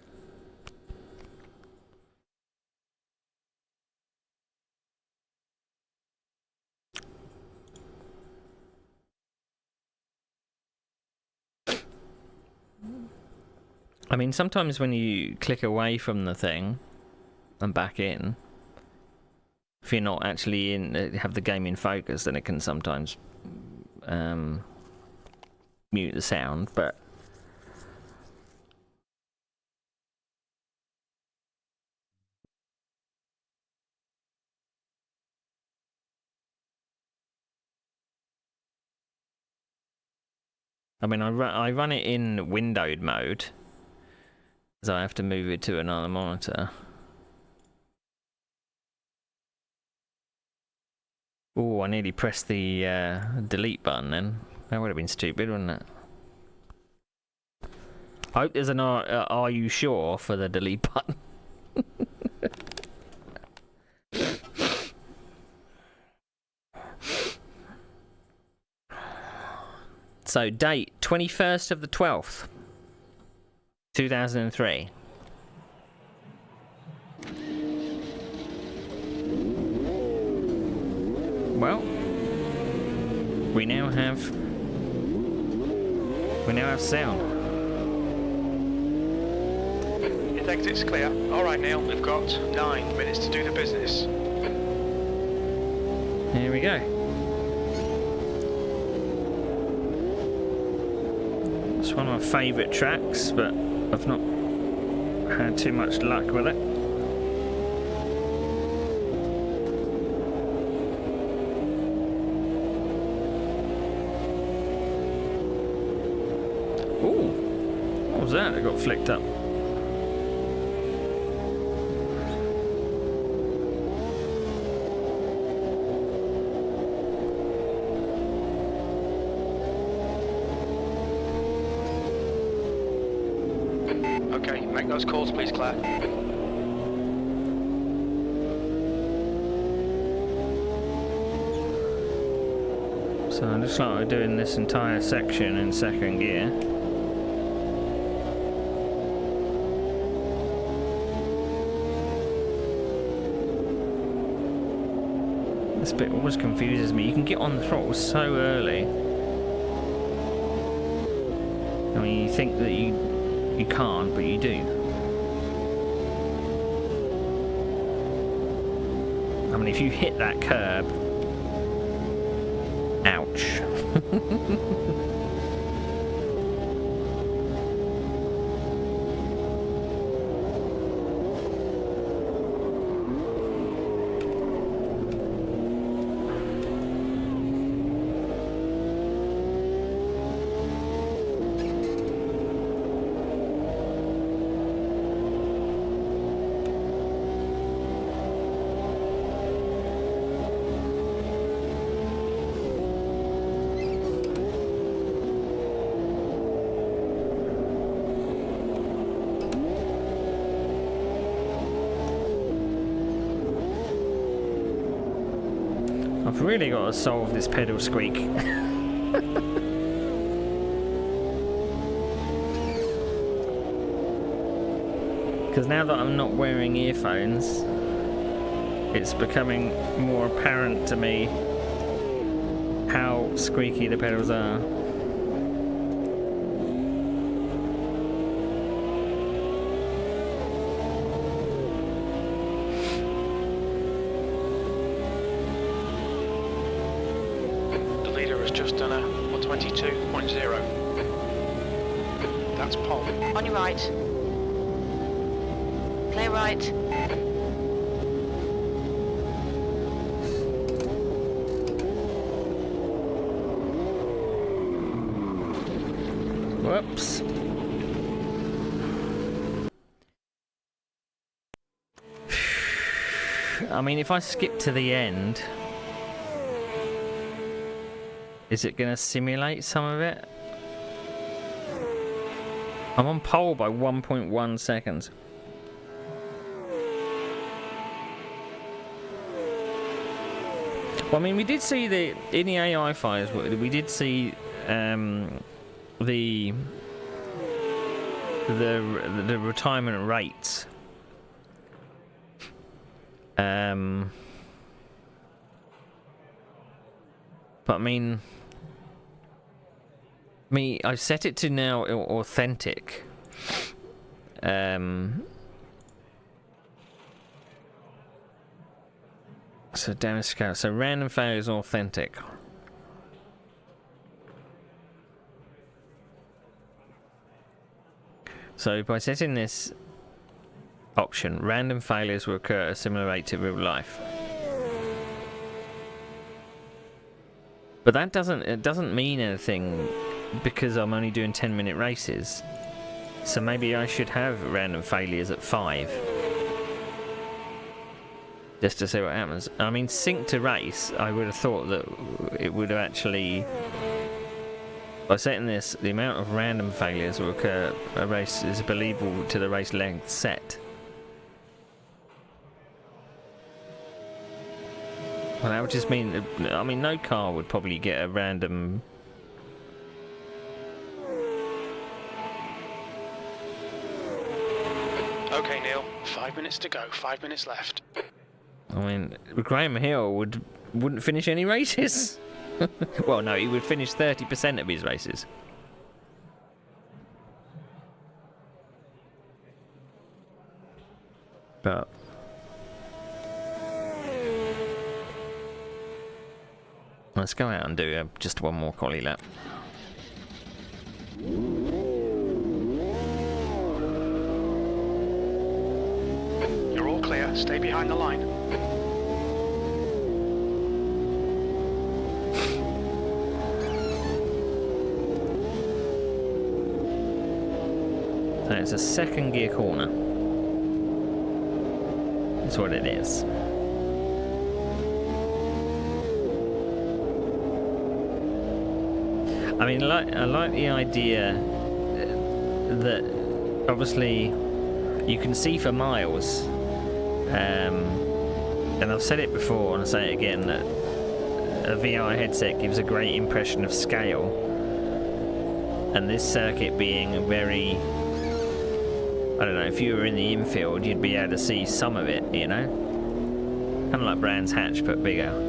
I mean, sometimes when you click away from the thing and back in, if you're not actually in, have the game in focus, then it can sometimes mute the sound, but I mean, I run it in windowed mode, so I have to move it to another monitor. Oh, I nearly pressed the delete button then. That would have been stupid, wouldn't it? I hope there's an are you sure for the delete button. So, date 21st of the 12th, 2003. Well, we now have sound. His exit's clear. Alright, Neil, we've got 9 minutes to do the business. Here we go. It's one of my favourite tracks, but I've not had too much luck with it. Ooh, what was that? It got flicked up. Okay, make those calls please, Claire. So it looks like we're doing this entire section in second gear. This bit always confuses me. You can get on the throttle so early. I mean, you think that you can't, but you do. I mean, if you hit that curb, ouch. I've really got to solve this pedal squeak. Because now that I'm not wearing earphones, it's becoming more apparent to me how squeaky the pedals are. The leader has just done a 122.0. that's pole. On your right. Clear right. Whoops. I mean, if I skip to the end, is it going to simulate some of it? I'm on pole by 1.1 seconds. Well, I mean, we did see in the AI files, we did see the retirement rates. But I mean, I've set it to now authentic. So damage scale. So random failure is authentic. So by setting this option, random failures will occur at a similar rate to real life. But that doesn't mean anything because I'm only doing 10-minute races. So maybe I should have random failures at 5. Just to see what happens. I mean, sync to race, I would have thought that it would have actually... By setting this, the amount of random failures will occur a race is believable to the race length set. Well, that would just mean... I mean, no car would probably get a random... Okay, Neil. 5 minutes to go. 5 minutes left. I mean, Graham Hill wouldn't finish any races. Well, no, he would finish 30% of his races. But... let's go out and do just one more quali lap. You're all clear. Stay behind the line. So it's a second gear corner. That's what it is. I mean, I like the idea that obviously you can see for miles, and I've said it before and I'll say it again, that a VR headset gives a great impression of scale, and this circuit being a very, I don't know, if you were in the infield you'd be able to see some of it, you know, kind of like Brands Hatch but bigger.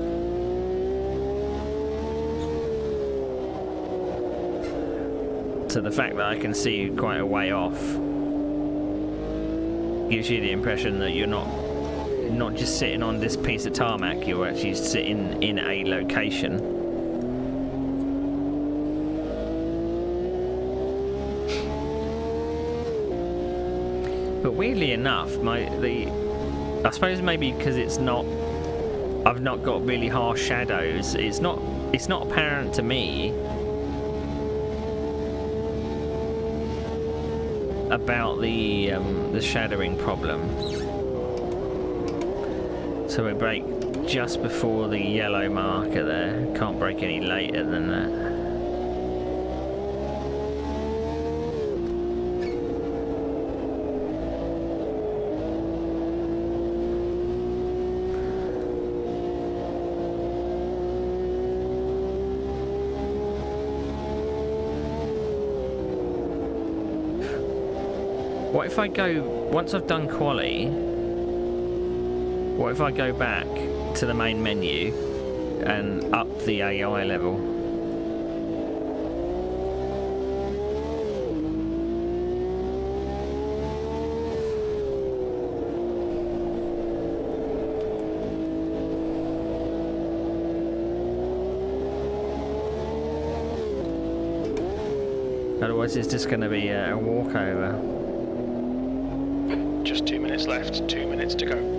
So the fact that I can see quite a way off gives you the impression that you're not just sitting on this piece of tarmac, you're actually sitting in a location. But weirdly enough, I suppose maybe because I've not got really harsh shadows, it's not apparent to me about the shadowing problem. So we brake just before the yellow marker there. Can't brake any later than that. What if I go, once I've done quali, what if I go back to the main menu and up the AI level? Otherwise, it's just going to be a walkover. Just 2 minutes left, 2 minutes to go.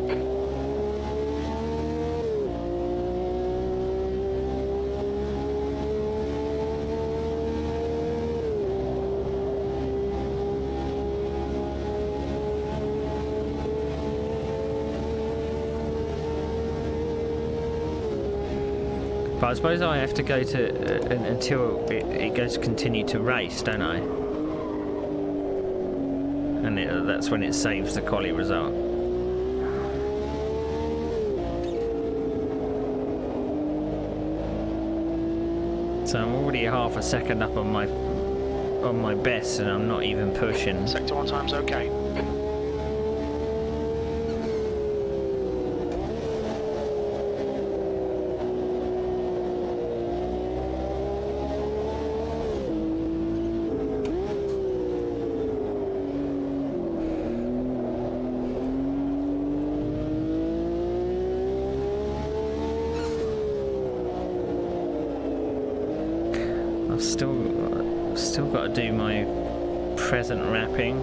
But I suppose I have to go to until it goes to continue to race, don't I? And that's when it saves the quali result. So I'm already half a second up on my best, and I'm not even pushing. Sector 1 time's okay. I've still got to do my present wrapping.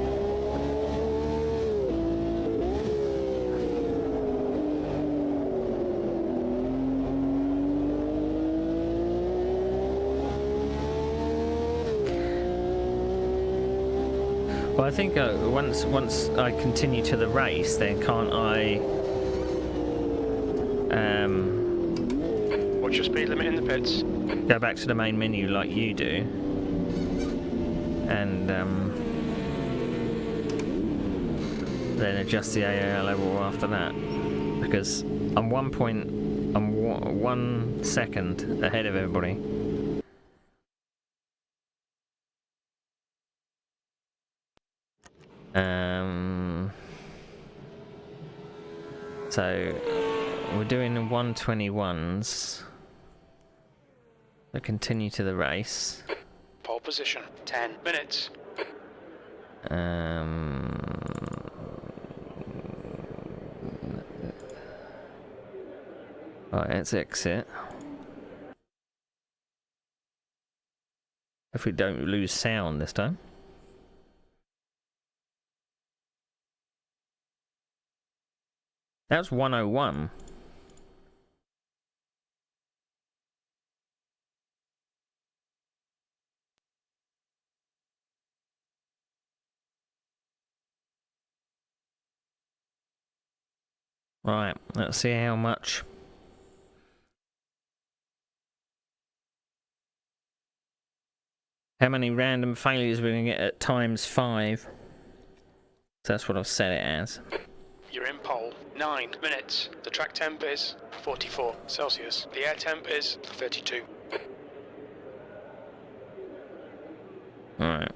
Well, I think once I continue to the race, then can't I? What's your speed limit in the pits? Go back to the main menu like you do, and then adjust the AAR level after that, because I'm 1 second ahead of everybody. So we're doing the 121s. So continue to the race. Pole position, 10 minutes. Right, let's exit. If we don't lose sound this time. That was 101. Right, let's see how much. How many random failures we're going to get at ×5. So that's what I've set it as. You're in pole, 9 minutes. The track temp is 44 Celsius. The air temp is 32. Alright.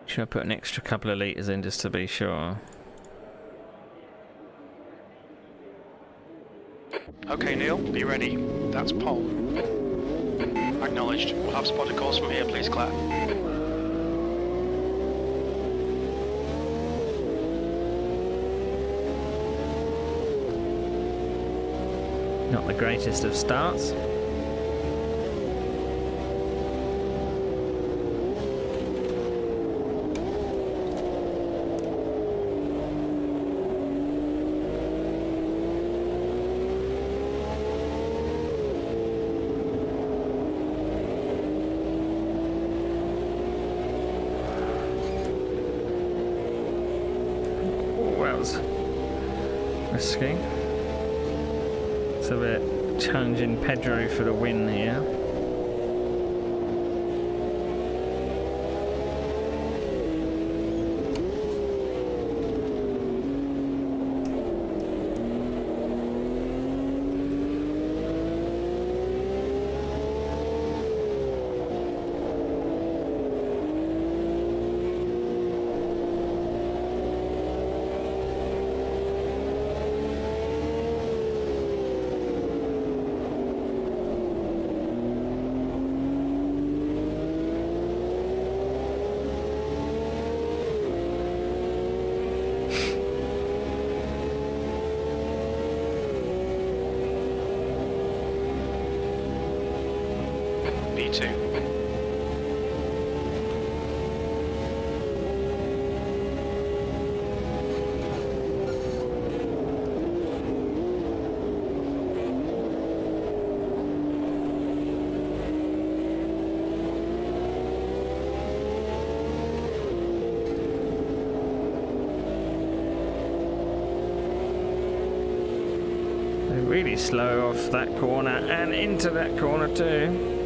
Should I put an extra couple of litres in just to be sure? Okay, Neil, be ready. That's pole. Acknowledged. We'll have spotter calls from here, please, Claire. Not the greatest of starts. Risky. It's a bit challenging Pedro for the win here. 22. Really slow off that corner and into that corner too.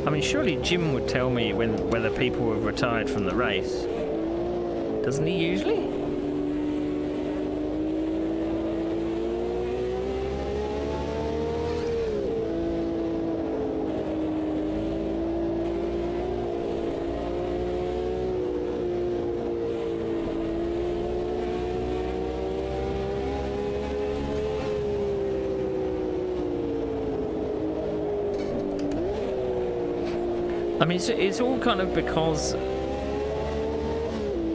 I mean, surely Jim would tell me whether people have retired from the race. Doesn't he usually? I mean, it's all kind of because,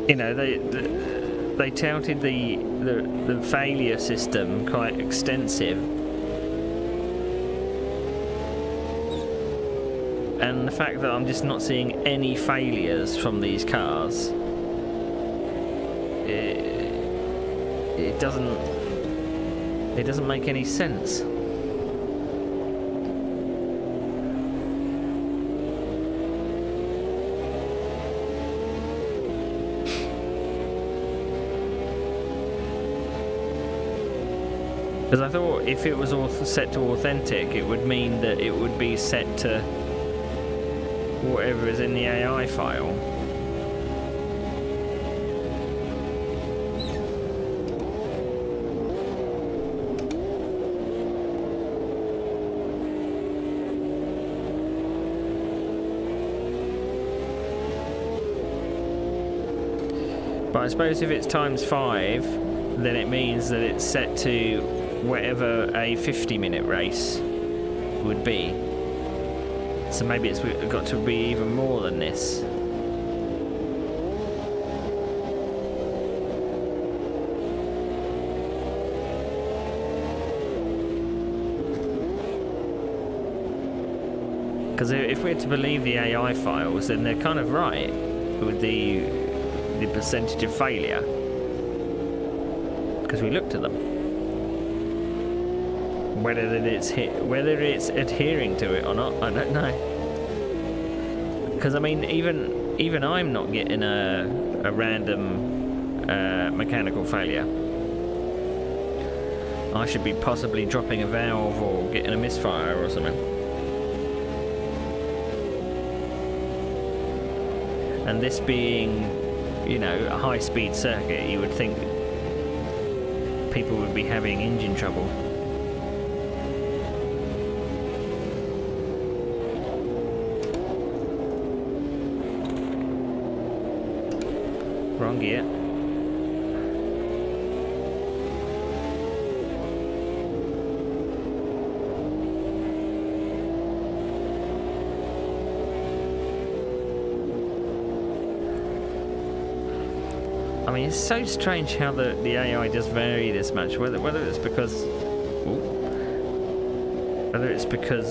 you know, they touted the failure system quite extensive, and the fact that I'm just not seeing any failures from these cars, it doesn't make any sense. Because I thought if it was set to authentic, it would mean that it would be set to whatever is in the AI file. But I suppose if it's times 5, then it means that it's set to whatever a 50-minute race would be. So maybe it's got to be even more than this. Because if we're to believe the AI files, then they're kind of right with the percentage of failure. Because we looked at them. Whether it's adhering to it or not, I don't know. Because I mean, even I'm not getting a random mechanical failure. I should be possibly dropping a valve or getting a misfire or something. And this being, you know, a high-speed circuit, you would think people would be having engine trouble. Wrong gear. I mean, it's so strange how the AI does vary this much. Whether it's because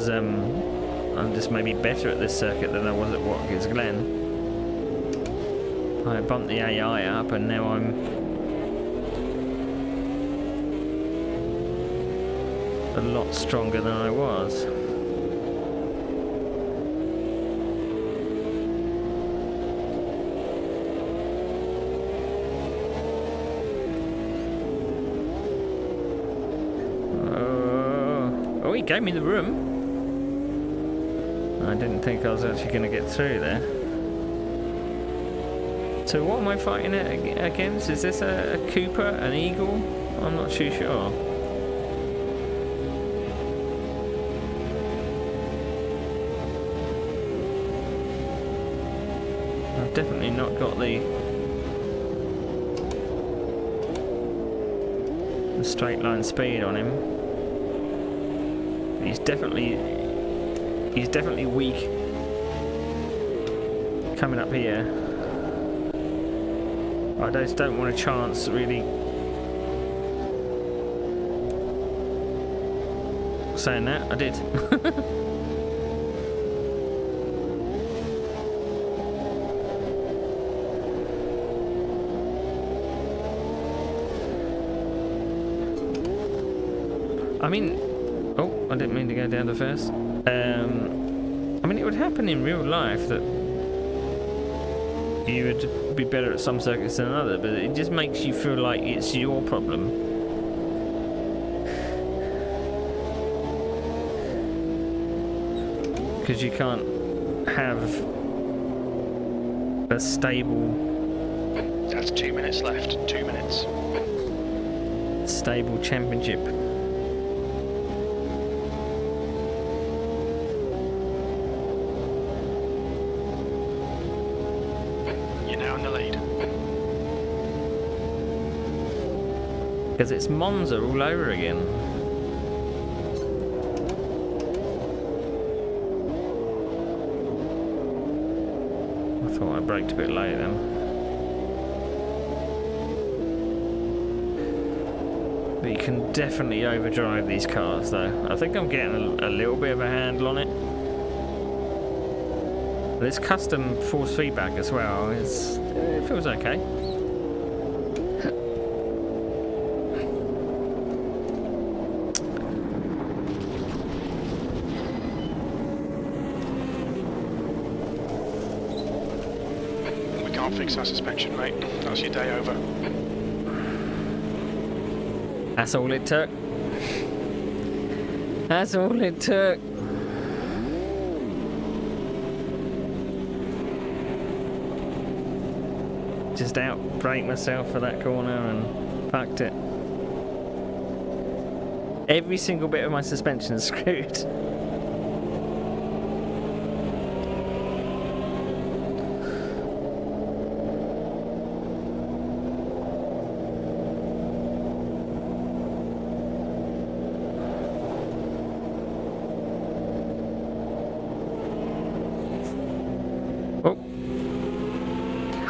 I'm just maybe better at this circuit than I was at Watkins Glen. I bumped the AI up and now I'm a lot stronger than I was. Oh, he gave me the room. I didn't think I was actually going to get through there. So what am I fighting against? Is this a Cooper, an Eagle? I'm not too sure. I've definitely not got the straight line speed on him. He's definitely weak coming up here. I just don't want a chance really. Saying that, I did. I mean, oh, I didn't mean to go down the first. I mean, it would happen in real life that you would be better at some circuits than another, but it just makes you feel like it's your problem. Because you can't have a stable... That's 2 minutes left. 2 minutes. Stable championship. You're now in the lead. Because it's Monza all over again. I thought I braked a bit late then. But you can definitely overdrive these cars though. I think I'm getting a little bit of a handle on it. This custom force feedback as well, it feels okay. We can't fix our suspension, mate. That's your day over. That's all it took. That's all it took. Just out-brake myself for that corner and fucked it. Every single bit of my suspension is screwed.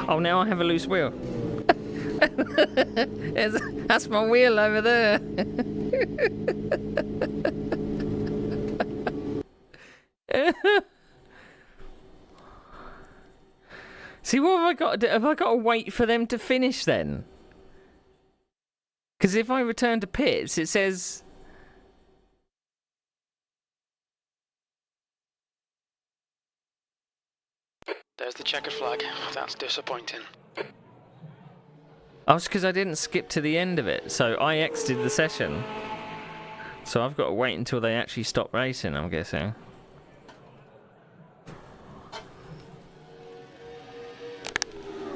Oh, now I have a loose wheel. That's my wheel over there. See, what have I got to do? Have I got to wait for them to finish then? Because if I return to pits, it says... There's the checkered flag. That's disappointing. Oh, it's because I didn't skip to the end of it, so I exited the session. So I've got to wait until they actually stop racing, I'm guessing.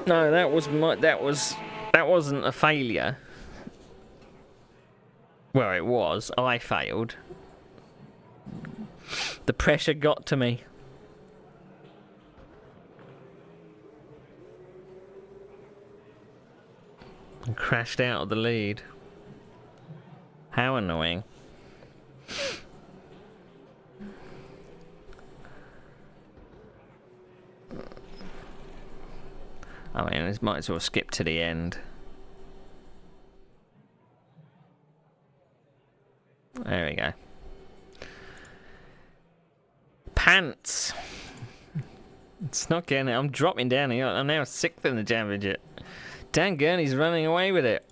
No, that wasn't a failure. Well, it was. I failed. The pressure got to me. And crashed out of the lead. How annoying. I mean, I might as well skip to the end. There we go. Pants. It's not getting it. I'm dropping down here. I'm now 6th in the championship. Dan Gurney's running away with it.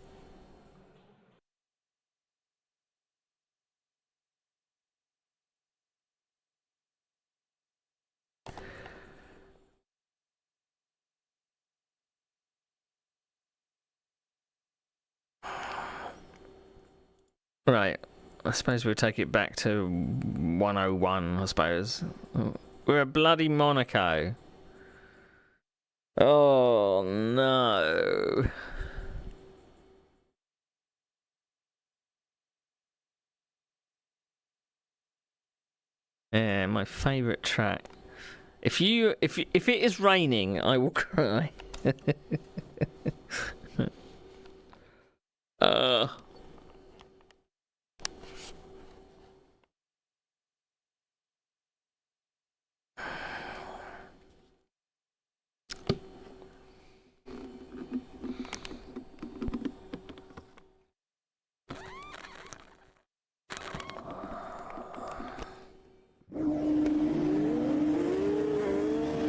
Right. I suppose we'll take it back to 101, I suppose. We're at bloody Monaco. Oh, no. Yeah, my favourite track. If it is raining, I will cry.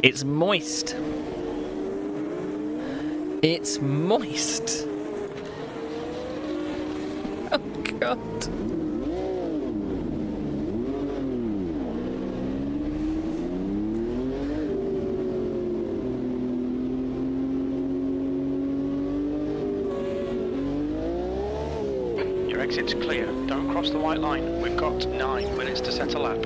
It's moist. It's moist. Oh, God. Your exit's clear. Don't cross the white line. We've got 9 minutes to set a lap.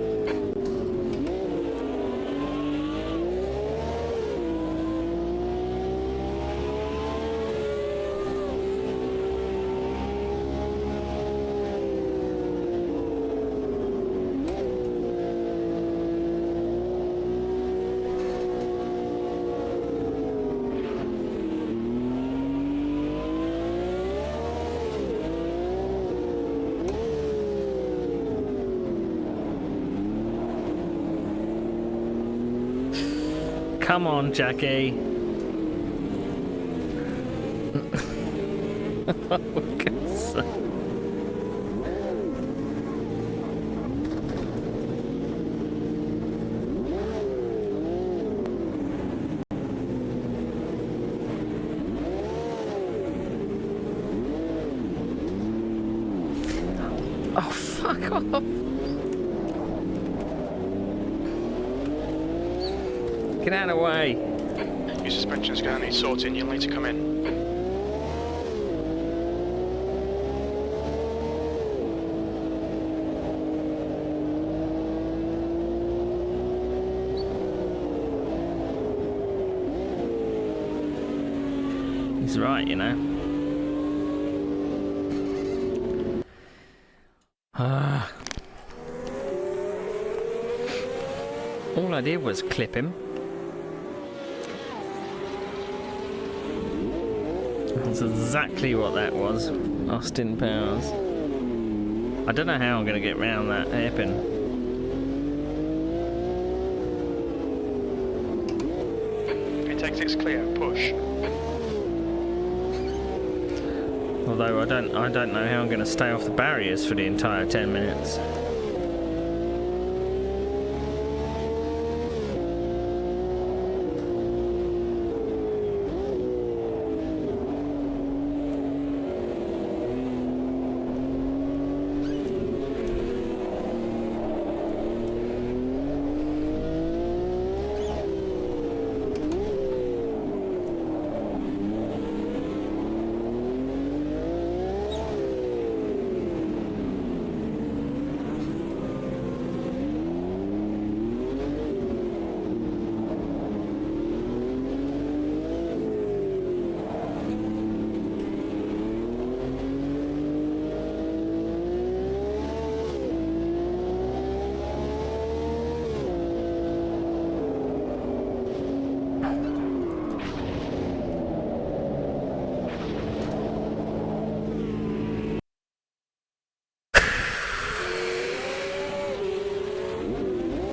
Come on, Jackie. Oh, God's sake. Oh, fuck off. Get out of the way. Your suspension's going to need sorting. You'll need to come in. He's right, you know. All I did was clip him. That's exactly what that was. Austin Powers. I don't know how I'm going to get round that hairpin. Pit exit's clear. Push. Although I don't know how I'm going to stay off the barriers for the entire 10 minutes.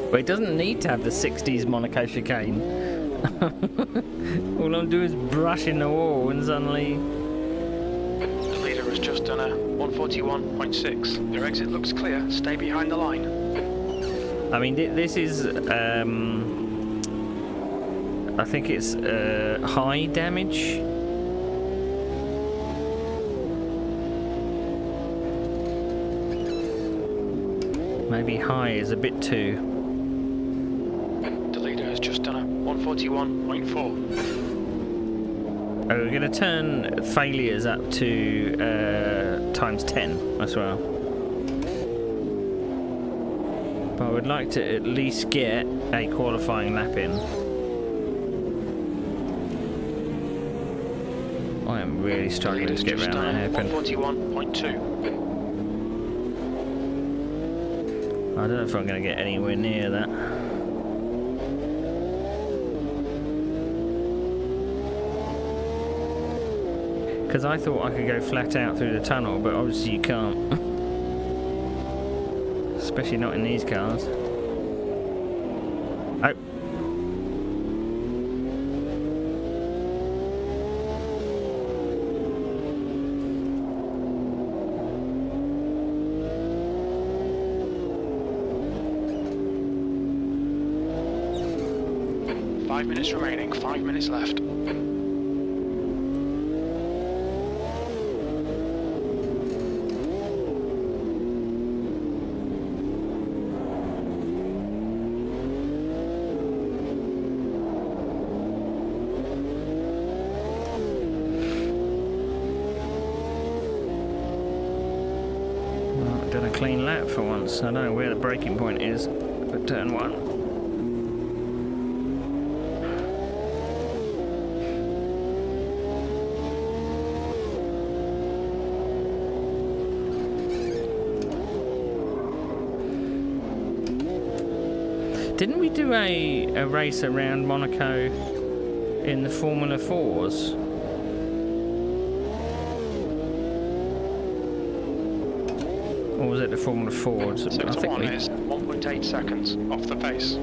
But it doesn't need to have the 60s Monaco chicane. All I'm doing is brushing the wall and suddenly... The leader has just done a 141.6. Your exit looks clear. Stay behind the line. I mean, this is... I think it's high damage. Maybe high is a bit too... The leader has just done a 141.4. We're going to turn failures up to times 10 as well. But I would like to at least get a qualifying lap in. I am really struggling to get around that hairpin. 141.2. I don't know if I'm going to get anywhere near that. Because I thought I could go flat out through the tunnel, but obviously you can't. Especially not in these cars. Oh. 5 minutes remaining, 5 minutes left. Well, I've done a clean lap for once. I don't know where the braking point is for turn 1. Didn't we do a race around Monaco in the Formula 4s? Or was it the Formula 4s? Sector 1 is 1.8 seconds off the pace.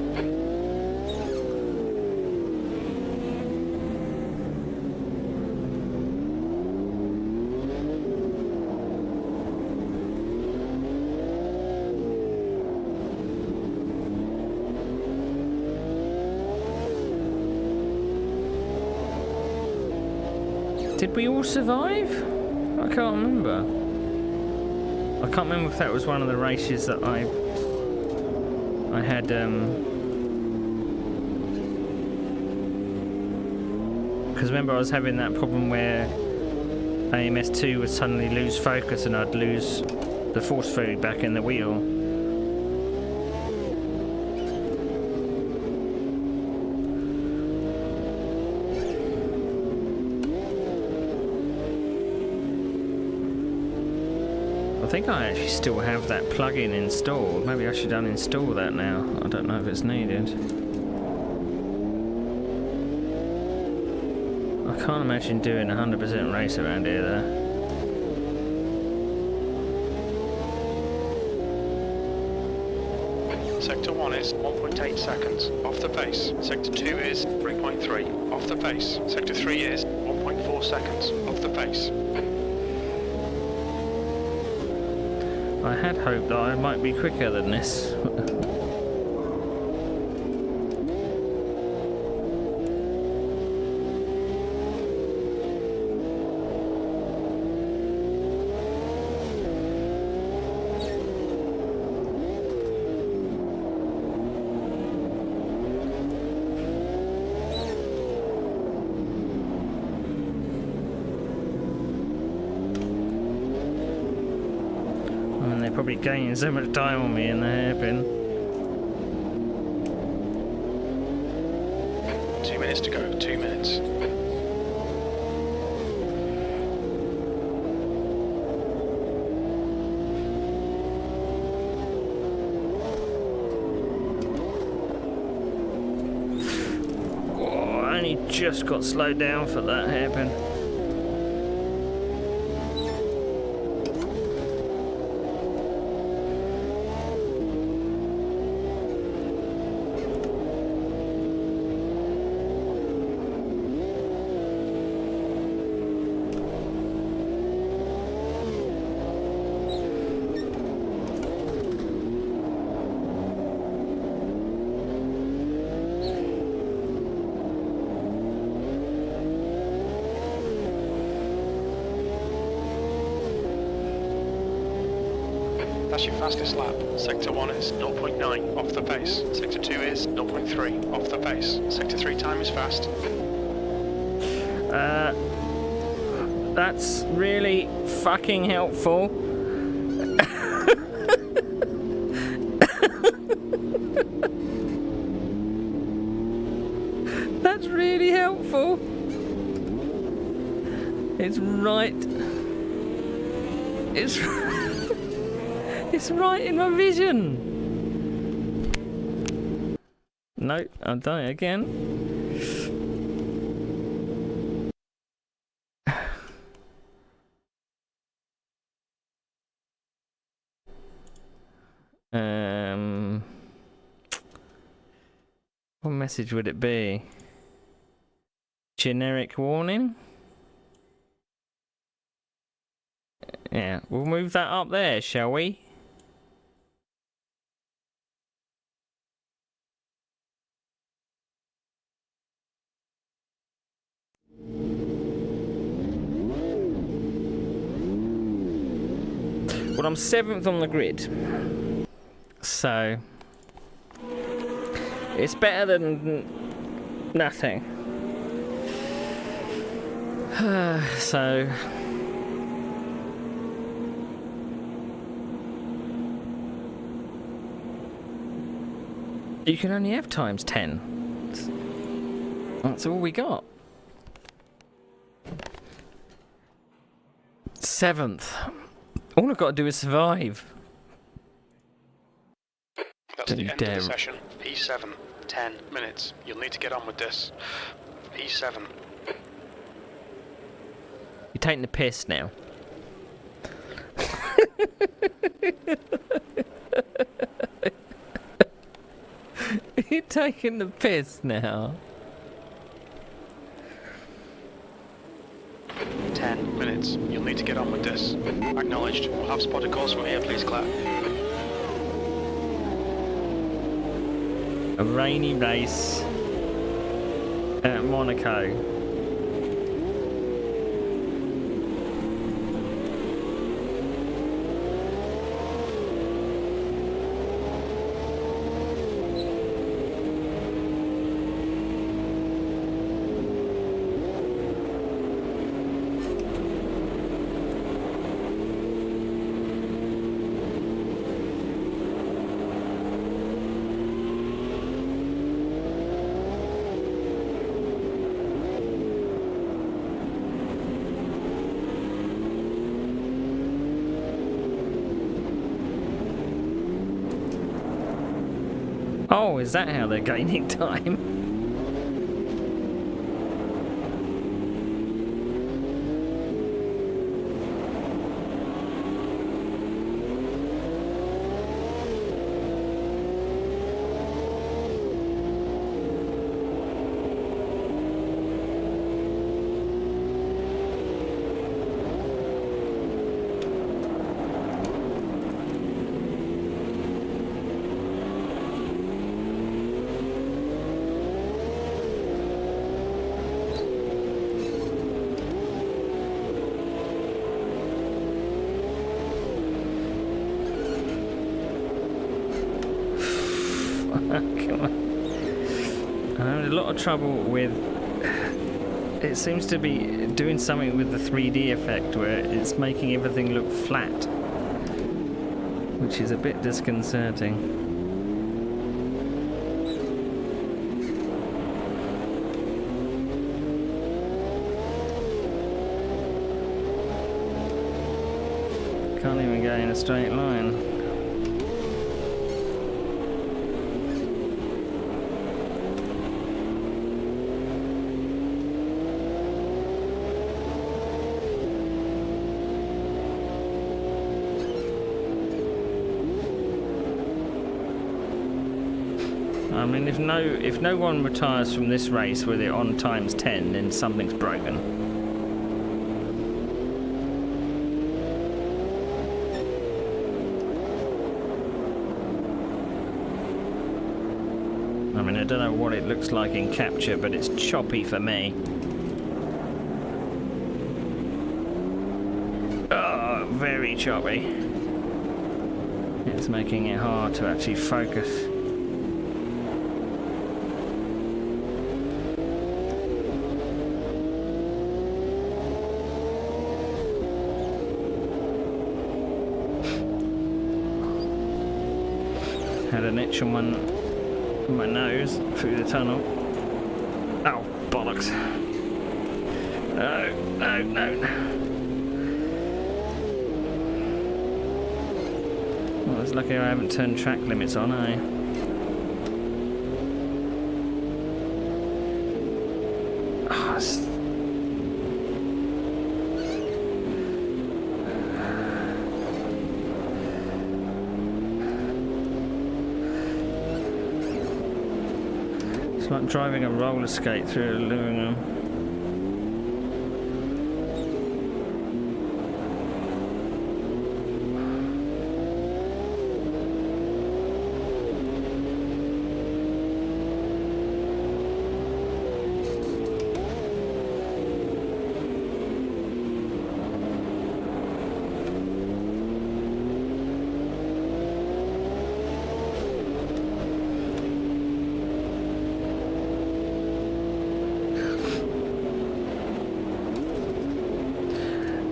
Did we all survive? I can't remember. I can't remember if that was one of the races that I had because remember I was having that problem where AMS2 would suddenly lose focus and I'd lose the force feedback in the wheel. I think I actually still have that plugin installed. Maybe I should uninstall that now. I don't know if it's needed. I can't imagine doing a 100% race around here though. Sector 1 is 1.8 seconds off the pace. Sector 2 is 3.3 off the pace. Sector 3 is 1.4 seconds off the pace. I had hoped that I might be quicker than this. Probably gaining so much time on me in the hairpin. 2 minutes to go, 2 minutes. Oh, I only just got slowed down for that hairpin. That's your fastest lap. Sector 1 is 0.9 off the pace. Sector 2 is 0.3 off the pace. Sector 3 time is fast. That's really fucking helpful. It's right. It's it's right in my vision. No, I've done it again. What message would it be? Generic warning? Yeah, we'll move that up there, shall we? Well, I'm 7th on the grid. So it's better than nothing. So you can only have times 10. That's all we got. 7th. All I've got to do is survive. That's the end of the session. P7, 10 minutes. You'll need to get on with this. P7. You're taking the piss now. You're taking the piss now. 10 minutes. You'll need to get on with this. Acknowledged. We'll have spotted course from here, please, Claire. A rainy race at Monaco. Oh, is that how they're gaining time? I'm having a lot of trouble with. It seems to be doing something with the 3D effect where it's making everything look flat, which is a bit disconcerting. Can't even go in a straight line. I mean, if no one retires from this race with it on times 10, then something's broken. I mean, I don't know what it looks like in capture, but it's choppy for me. Oh, very choppy. It's making it hard to actually focus. Had an itch on my nose through the tunnel. Oh, bollocks. No, no. Well, it's lucky I haven't turned track limits on, eh? Oh, it's like driving a roller skate through a living room.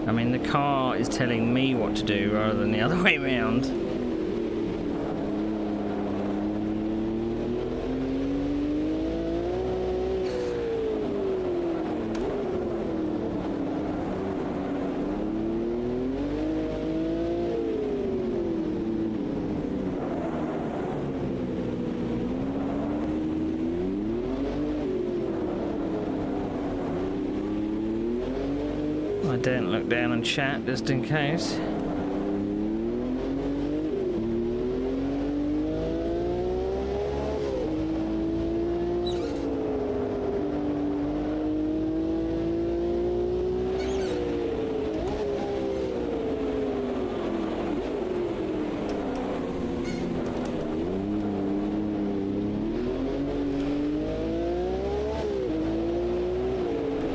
I mean, the car is telling me what to do rather than the other way around. I don't look down and chat just in case.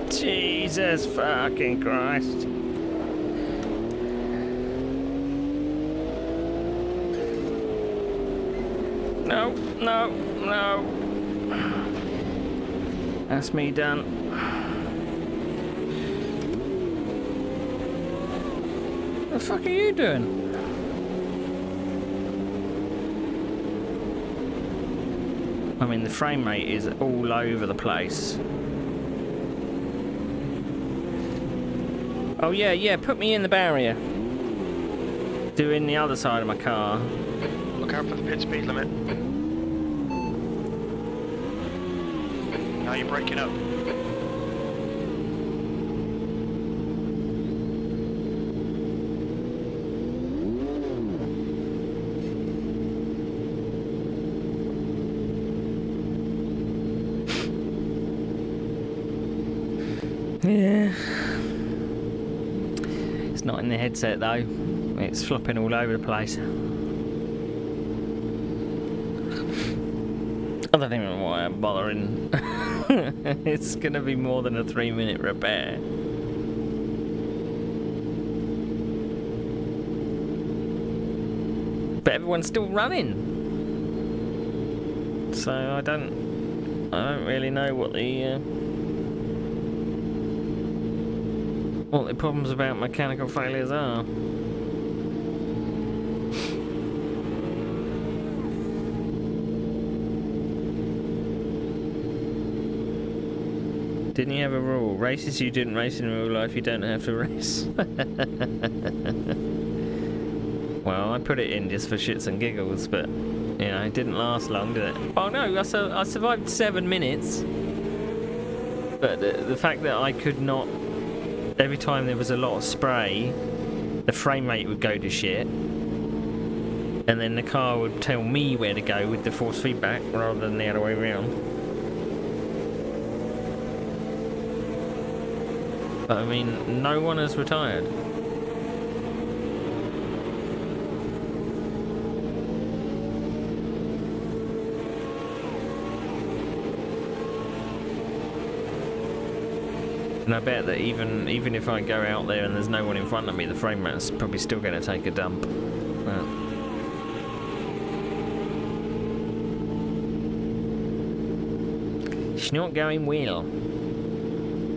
Jesus fucking Christ. No, no, no. That's me done. What the fuck are you doing? I mean, the frame rate is all over the place. Oh yeah, put me in the barrier. Doing the other side of my car. Look out for the pit speed limit. Now you're braking up. Yeah. It's not in the headset though. It's flopping all over the place. I don't even know why I'm bothering. It's gonna be more than a 3-minute repair. But everyone's still running. So I don't really know what the problems about mechanical failures are. Didn't you have a rule? Races you didn't race in real life, you don't have to race. Well, I put it in just for shits and giggles, but you know, it didn't last long, did it? Oh no, I survived 7 minutes. But the fact that I could not, every time there was a lot of spray, the frame rate would go to shit, and then the car would tell me where to go with the force feedback rather than the other way around. But I mean, no one has retired. And I bet that even if I go out there and there's no one in front of me, the frame rate's probably still going to take a dump. It's not going well.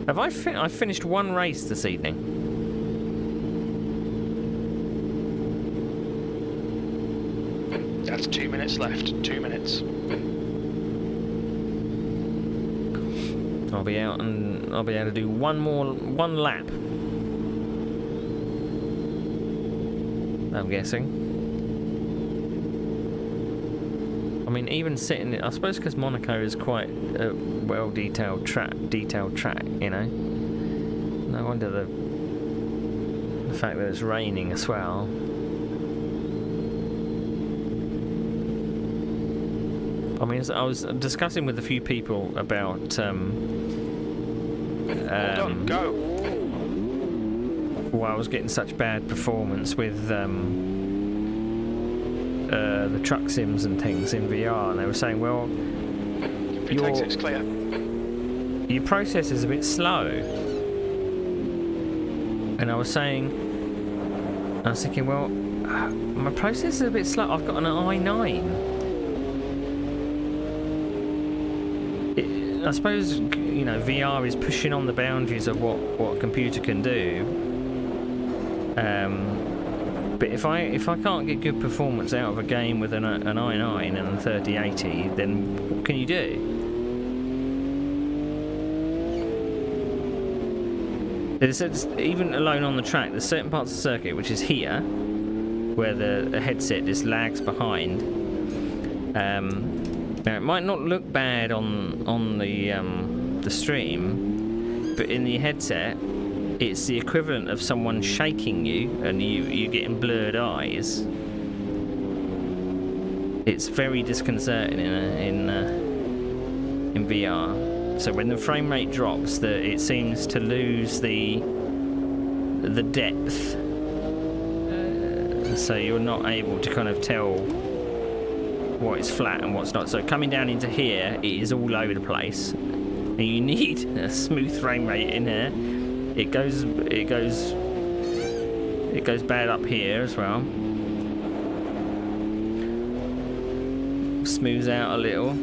Have I finished one race this evening? That's 2 minutes left. 2 minutes. I'll be out and I'll be able to do one lap. I'm guessing. I mean, even sitting, I suppose because Monaco is quite a well detailed track, you know. No wonder the fact that it's raining as well. I mean, I was discussing with a few people about Go. why I was getting such bad performance with the truck sims and things in VR, and they were saying, well, If it takes it's clear. your process is a bit slow. And I was thinking, well, my process is a bit slow. I've got an i9. I suppose, you know, VR is pushing on the boundaries of what a computer can do. But if I can't get good performance out of a game with an i9 and a 3080, then what can you do? Even alone on the track, there's certain parts of the circuit, which is here, where the headset just lags behind. Now it might not look bad on the stream, but in the headset, it's the equivalent of someone shaking you and you getting blurred eyes. It's very disconcerting in VR. So when the frame rate drops, it seems to lose the depth. So you're not able to kind of tell what is flat and what's not. So coming down into here, it is all over the place, and you need a smooth frame rate in here. It goes bad up here as well. Smooths out a little.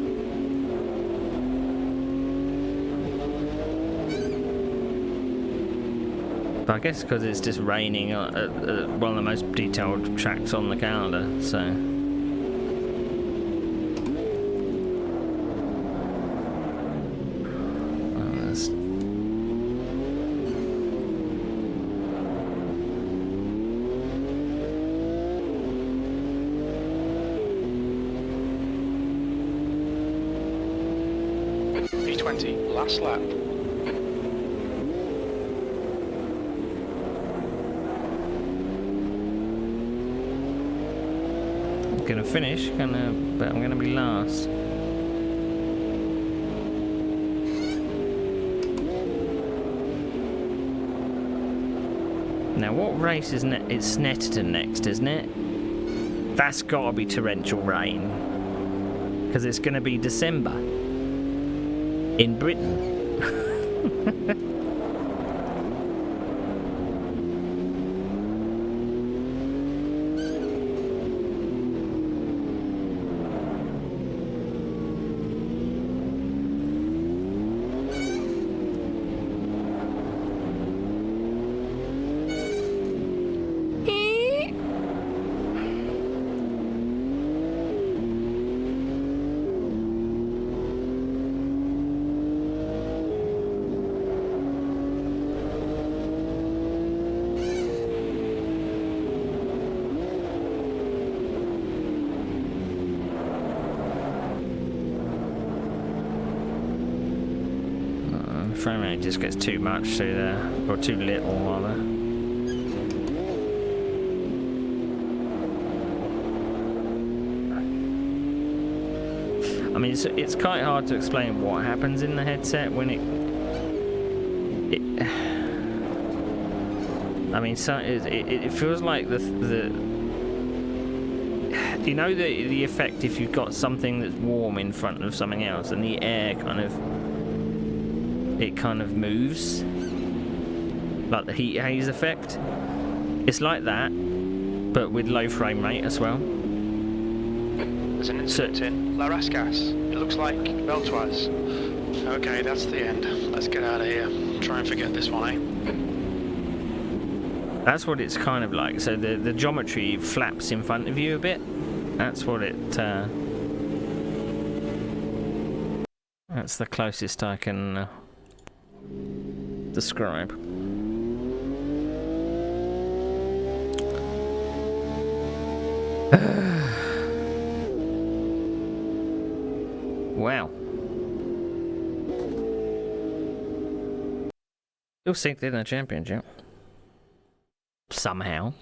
But I guess because it's just raining at one of the most detailed tracks on the calendar, so. E20, last lap. Gonna finish, but I'm gonna be last. Now, what race is it's Snetterton next, isn't it? That's gotta be torrential rain, because it's gonna be December in Britain. Frame rate just gets too much through there, or too little rather. I mean, it's quite hard to explain what happens in the headset when it I mean, so it feels like the you know the effect if you've got something that's warm in front of something else and the air kind of moves, like the heat haze effect. It's like that, but with low frame rate as well. There's an incident in La Rascasse. It looks like Beltoise. Okay, that's the end. Let's get out of here. Try and forget this one, eh? That's what it's kind of like. So the geometry flaps in front of you a bit. That's what it. That's the closest I can describe. Wow. You'll sink in the championship. Somehow.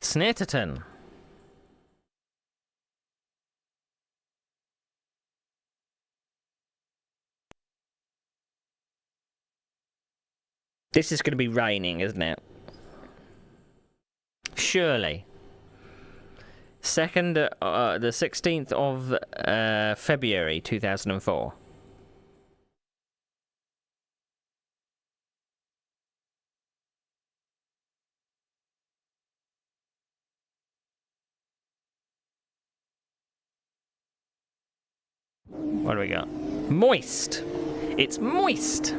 Snitterton. This is going to be raining, isn't it? Surely. The 16th of February 2004. What do we got? Moist. It's moist.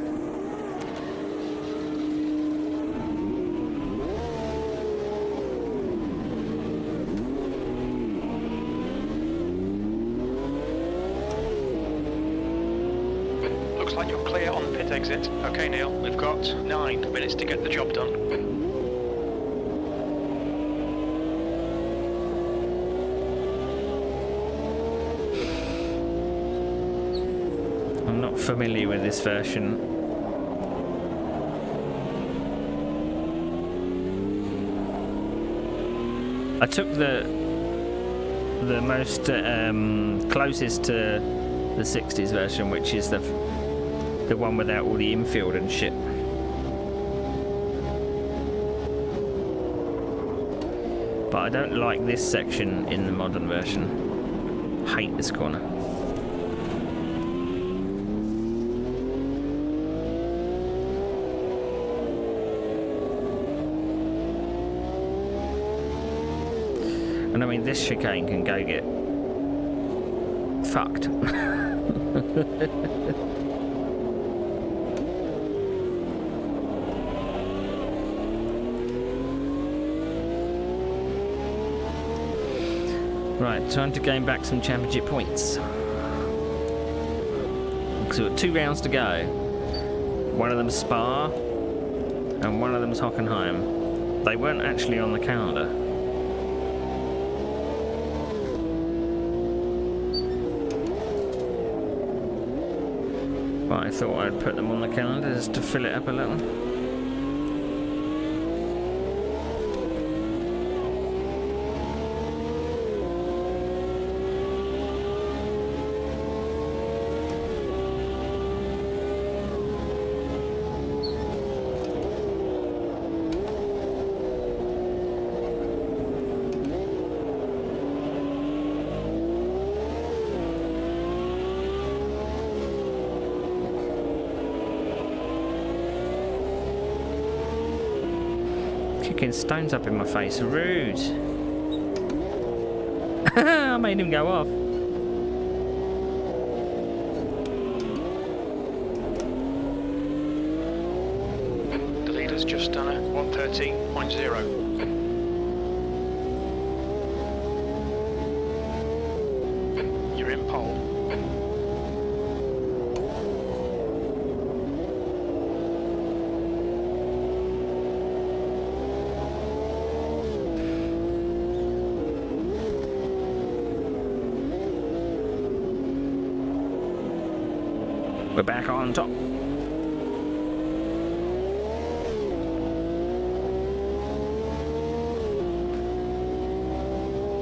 Looks like you're clear on the pit exit. Okay, Neil, we've got 9 minutes to get the job done. I'm not familiar with this version. I took the most closest to the 60s version, which is the one without all the infield and shit. But I don't like this section in the modern version. Hate this corner. And I mean, this chicane can go get fucked. Right, time to gain back some championship points. Because we've got 2 rounds to go. One of them's Spa, and one of them's Hockenheim. They weren't actually on the calendar. But I thought I'd put them on the calendar just to fill it up a little. Kicking stones up in my face, rude. I made him go off. The leader's just done a 113.0. You're in pole. We're back on top.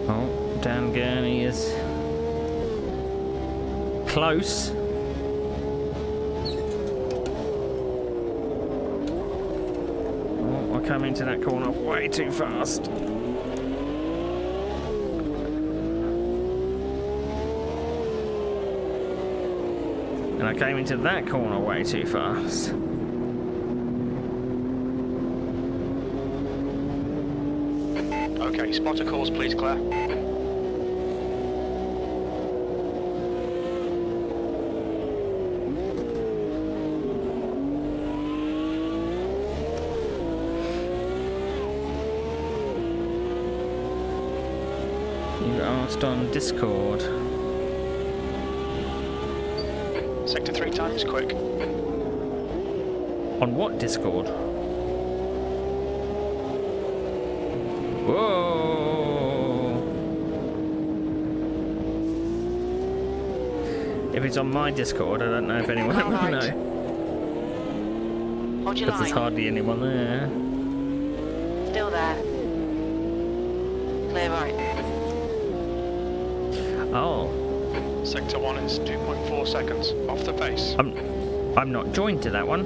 Oh, Dan Gurney is close. Oh, I come into that corner way too fast. And I came into that corner way too fast. Okay, spotter calls please, Claire. asked on Discord. Sector 3 times quick. On what Discord? Whoa! If it's on my Discord, I don't know if anyone will Alright. know. Hold your Because there's line. hardly anyone there. Still there. Clear right. Oh, Sector 1 is 2.4 seconds off the base. I'm not joined to that one.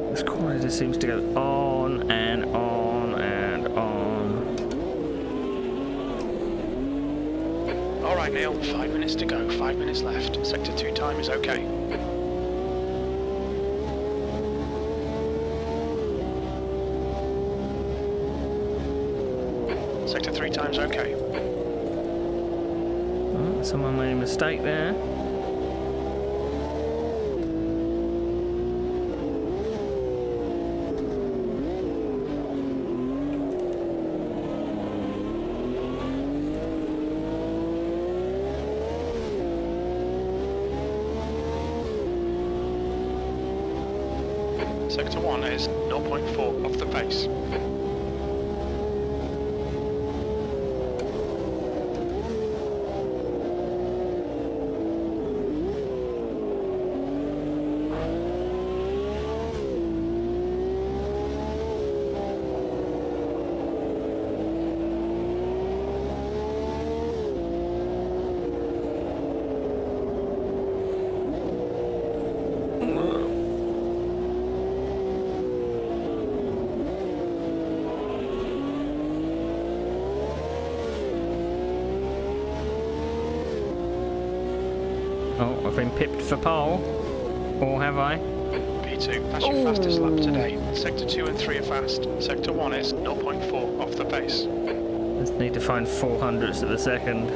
This corner just seems to go on and on and on. Alright Neil, 5 minutes to go, 5 minutes left. Sector 2 time is okay. Sector 3 time's okay. Oh, someone made a mistake there. Sector 1 is 0.4 off the base. Oh, I've been pipped for pole. Or have I? P2, that's your fastest lap today. Sector 2 and 3 are fast. Sector 1 is 0.4 off the base. Just need to find 400ths of a second.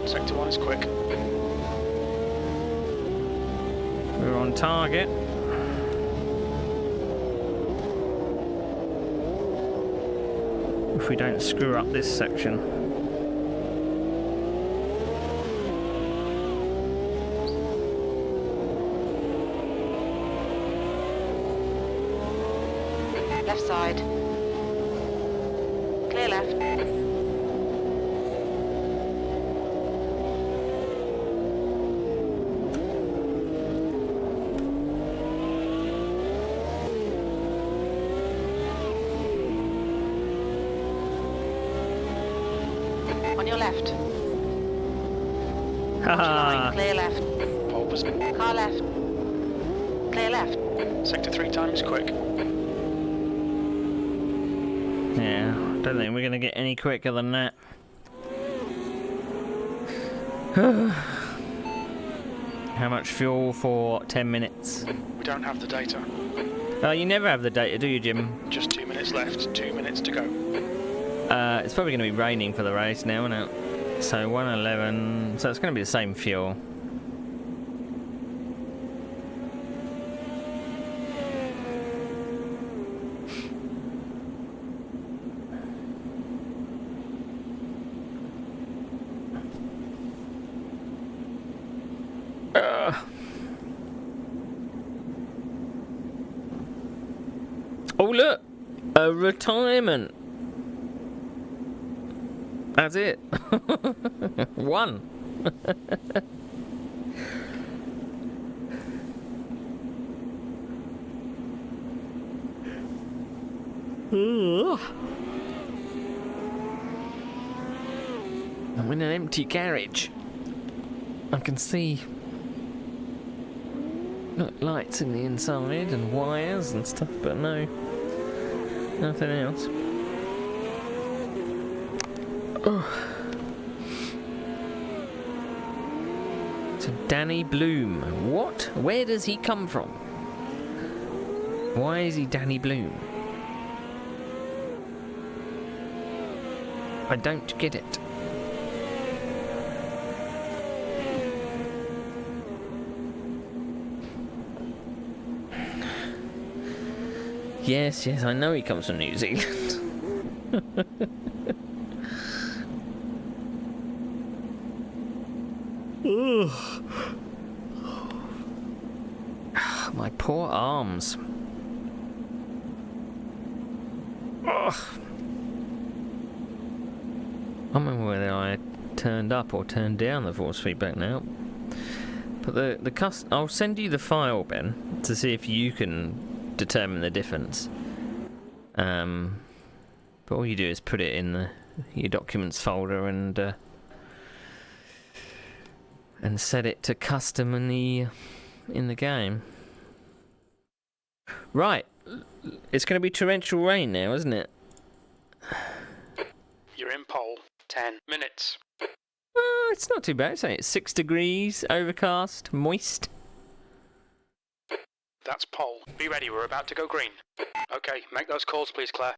Sector 1 is quick. We're on target. If we don't screw up this section. Left side. Clear left. On your left. Hold your line. Clear left. Pole position. Car left. Clear left. Sector 3 time is quick. Yeah, don't think we're going to get any quicker than that. How much fuel for 10 minutes? We don't have the data. You never have the data, do you, Jim? Just 2 minutes left, 2 minutes to go. It's probably going to be raining for the race now, isn't it? So 111, so it's going to be the same fuel. Oh look, a retirement. That's it. One. I'm in an empty garage. I can see Look, lights in the inside and wires and stuff, but no, nothing else. Oh. So Danny Bloom, what? Where does he come from? Why is he Danny Bloom? I don't get it. Yes, I know he comes from New Zealand. My poor arms. Ugh. I don't remember whether I turned up or turned down the force feedback now. But I'll send you the file, Ben, to see if you can determine the difference. But all you do is put it in your documents folder and set it to custom in the game. Right, it's going to be torrential rain now, isn't it? You're in pole. 10 minutes. Oh, it's not too bad. It's 6 degrees, overcast, moist. That's pole. Be ready, we're about to go green. Okay, make those calls please, Claire.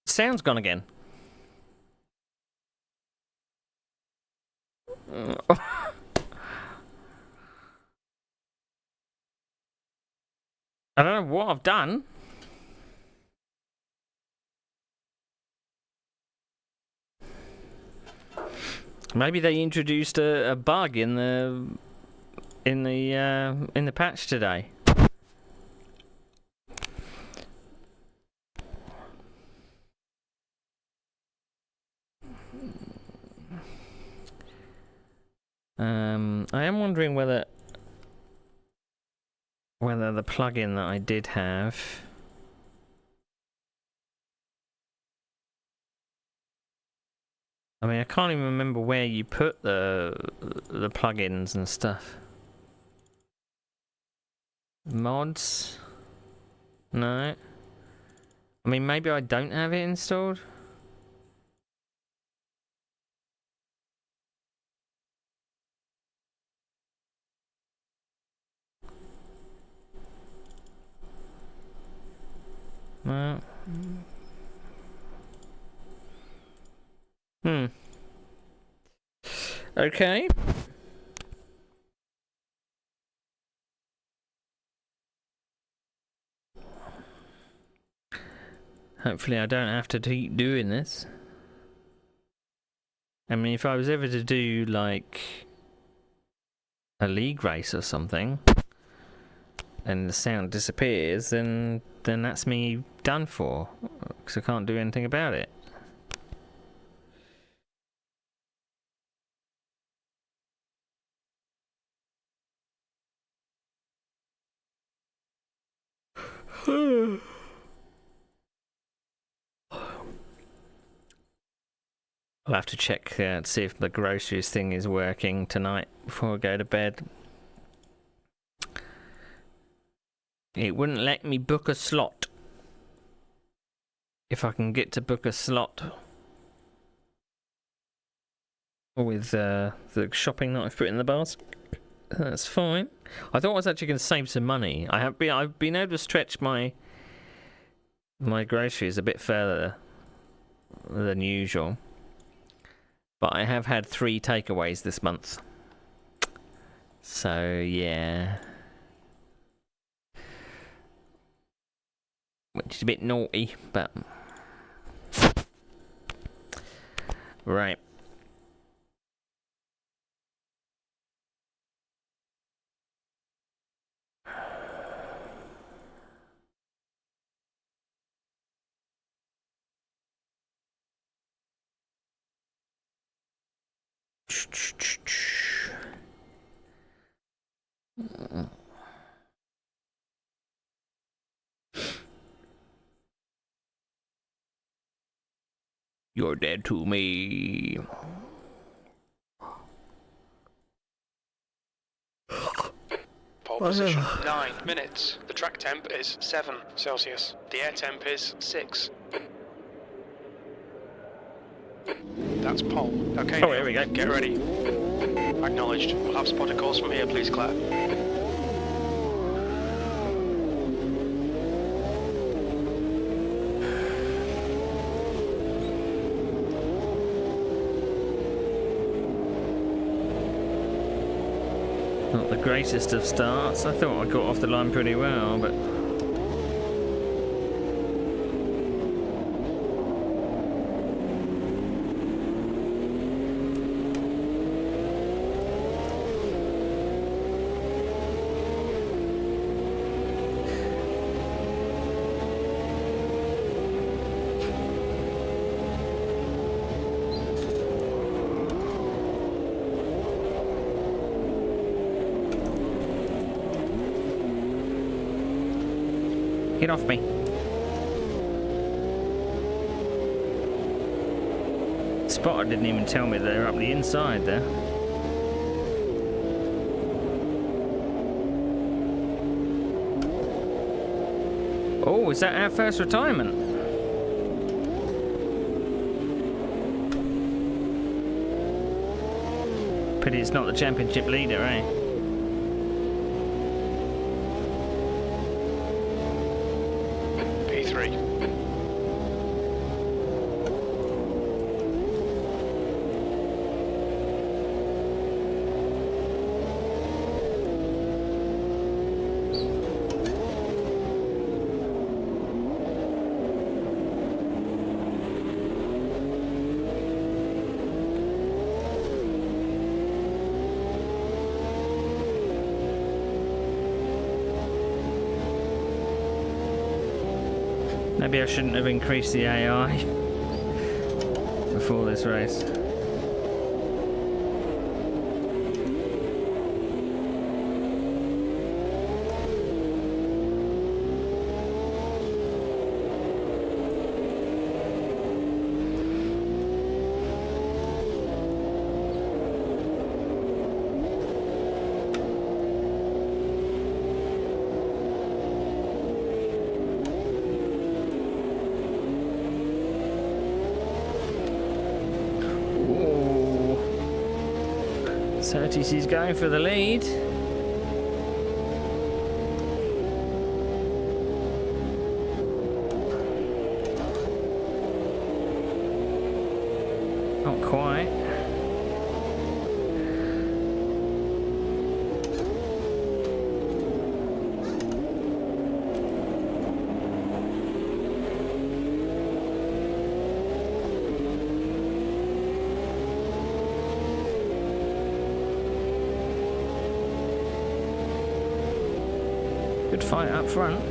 Sound's gone again. I don't know what I've done. Maybe they introduced a bug in the patch today. I am wondering whether the plugin that I did have. I mean, I can't even remember where you put the plugins and stuff. Mods? No. I mean, maybe I don't have it installed. No. Okay. Hopefully I don't have to keep doing this. I mean, if I was ever to do, like, a league race or something, and the sound disappears, then that's me done for, because I can't do anything about it. I'll have to check to see if the groceries thing is working tonight before I go to bed. It wouldn't let me book a slot. If I can get to book a slot with the shopping that I've put in the basket, that's fine. I thought I was actually going to save some money. I've been able to stretch my groceries a bit further than usual. But I have had 3 takeaways this month. So, yeah. Which is a bit naughty, but... Right. You're dead to me. Pole position, 9 minutes. The track temp is 7 Celsius. The air temp is 6. That's pole. Okay, Oh, Neil, here we go. get ready. Acknowledged. We'll have spotter calls from here, please, Claire. Not the greatest of starts. I thought I got off the line pretty well, but get off me. Spotter didn't even tell me they were up the inside there. Oh, is that our first retirement? Pity it's not the championship leader, eh? P3. Maybe I shouldn't have increased the AI before this race. Surtees going for the lead. Not quite. Good fight up front.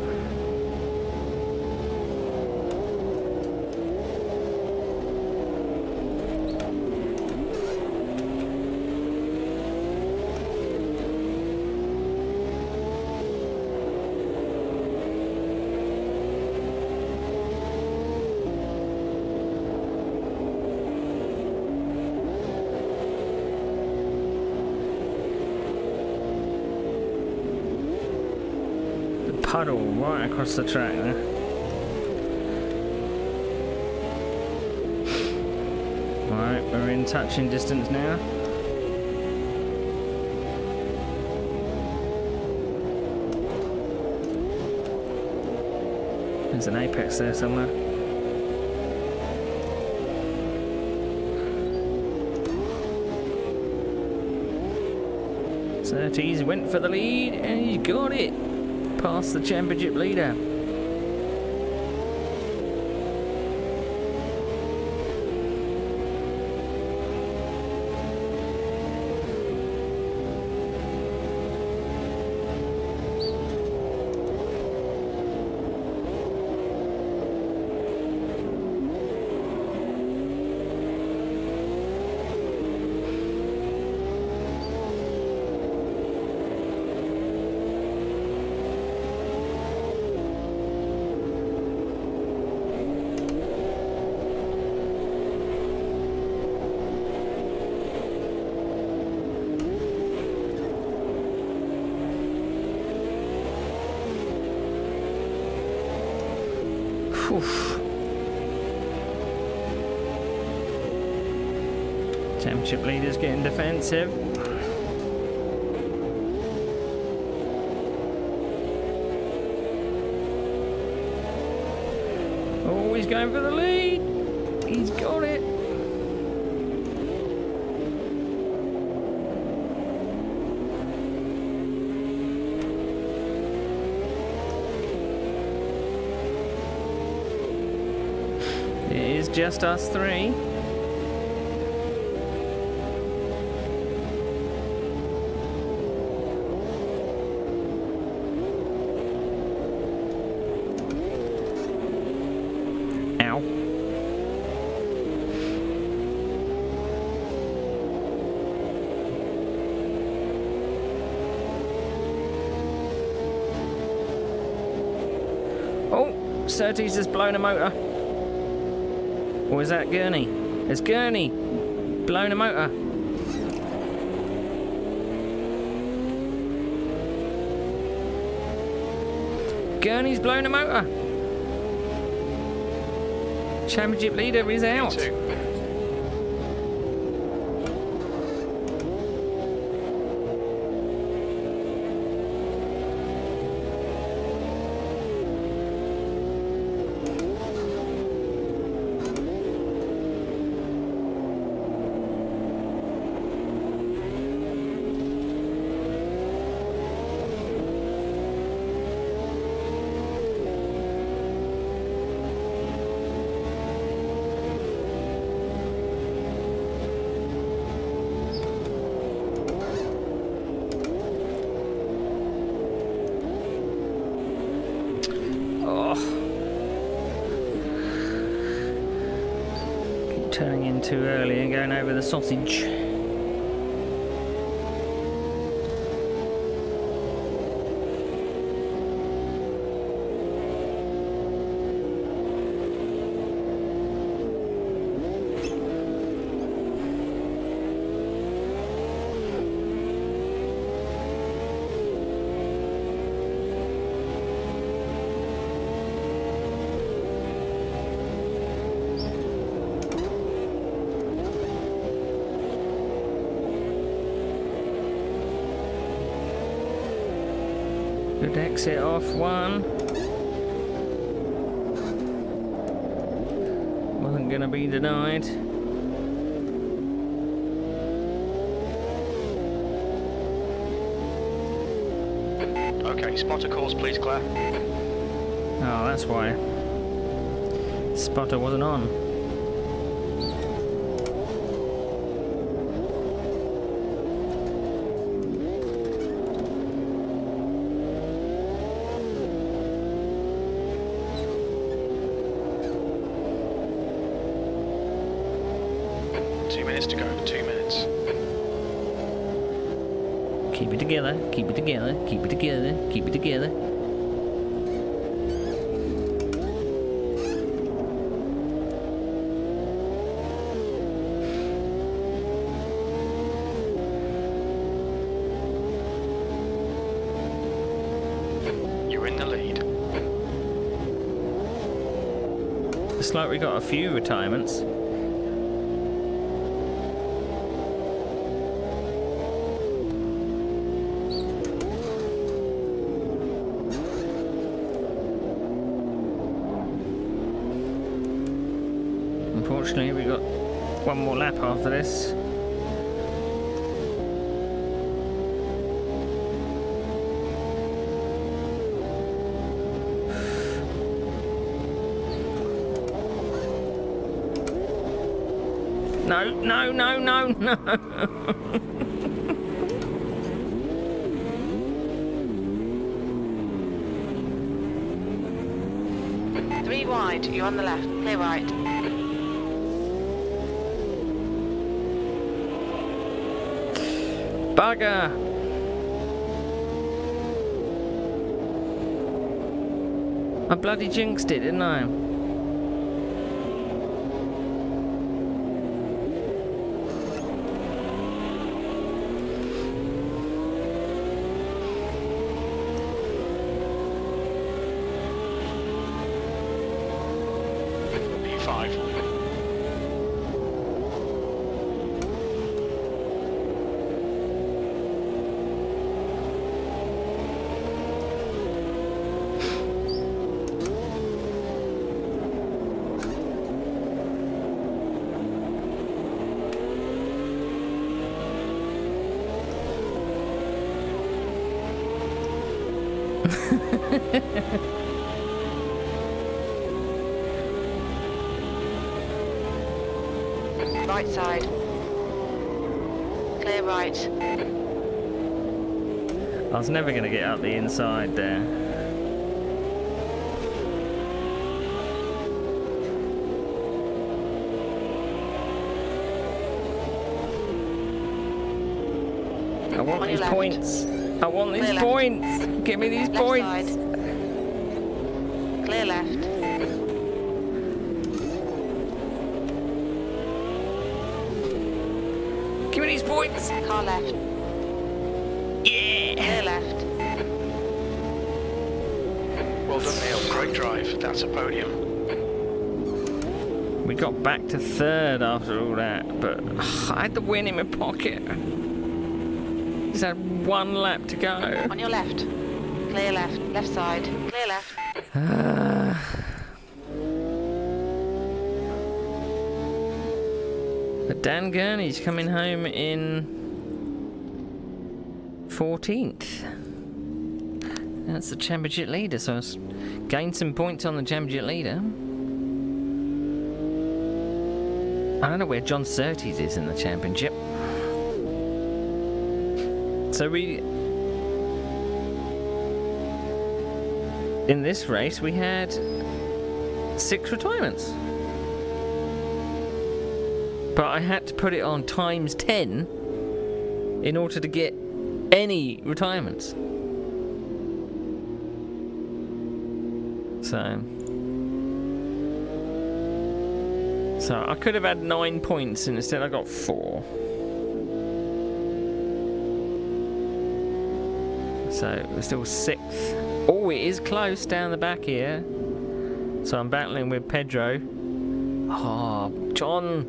Puddle right across the track there. Right, we're in touching distance now. There's an apex there somewhere. Surtees went for the lead and he's got it. Past the championship leader. Oof. Championship leader's getting defensive. Oh, he's going for the lead. He's got it. It is just us three. Ow. Oh, Surtees has blown a motor. Or is that Gurney? It's Gurney! Blown a motor. Gurney's blown a motor. Championship leader is out. Two. Turning in too early and going over the sausage. Good exit off one. Wasn't going to be denied. Okay, spotter calls, please, Claire. Oh, that's why. Spotter wasn't on. To go, 2 minutes. Keep it together, keep it together, keep it together, keep it together. You're in the lead. It's like we got a few retirements. Unfortunately, we've got one more lap after this. No, no, no, no, no. 3 wide, you're on the left, clear right. Bugger! I bloody jinxed it, didn't I? Right side. Clear right. I was never going to get up the inside there. I want On these your left. points. I want these Clear left. points. Give me these Left points. side. Clear left. Give me these points. Car left. Yeah. Clear left. Well done, Neil. Great drive. That's a podium. We got back to third after all that, but I had the win in my pocket. Just had one lap to go. On your left. Clear left. Left side. Clear left. But Dan Gurney's coming home in 14th. That's the championship leader, so it's gained some points on the championship leader. I don't know where John Surtees is in the championship. So in this race we had 6 retirements. But I had to put it on times 10 in order to get any retirements. So I could have had 9 points and instead I got 4. So we're still 6th. Oh, it is close down the back here. So I'm battling with Pedro. Oh, John,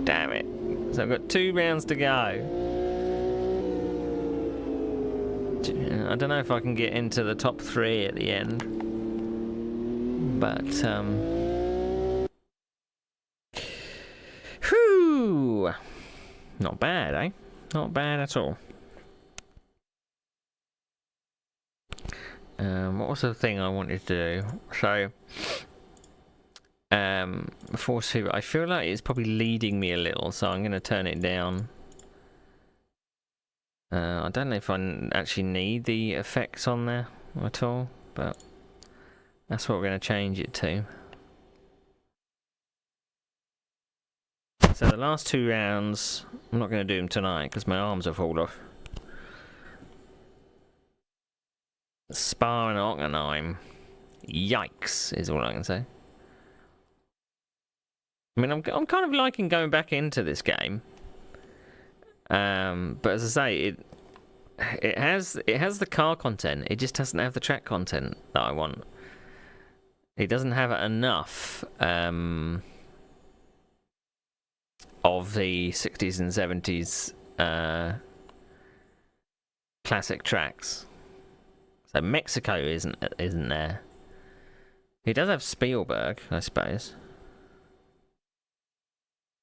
damn it. So I've got 2 rounds to go. I don't know if I can get into the top 3 at the end. But, whew. Not bad, eh? Not bad at all. What was the thing I wanted to do? So, Force 2, I feel like it's probably leading me a little, so I'm going to turn it down. I don't know if I actually need the effects on there at all, but that's what we're going to change it to. So the last 2 rounds, I'm not going to do them tonight because my arms have fallen off. Spa and Hockenheim. Yikes, is all I can say. I mean, I'm kind of liking going back into this game. But as I say, it has the car content. It just doesn't have the track content that I want. It doesn't have enough of the 60s and 70s classic tracks. So Mexico isn't there. He does have Spielberg, I suppose.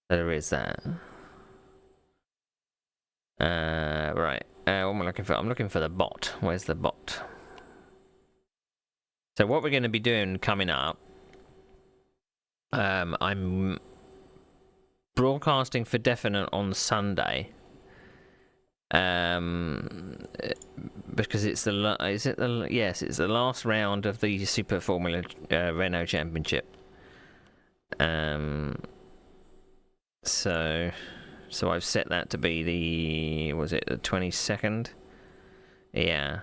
There is that. Right. What am I looking for? I'm looking for the bot. Where's the bot? So what we're going to be doing coming up, I'm broadcasting for definite on Sunday. Because it's it's the last round of the Super Formula Renault Championship. So I've set that to be the 22nd? Yeah.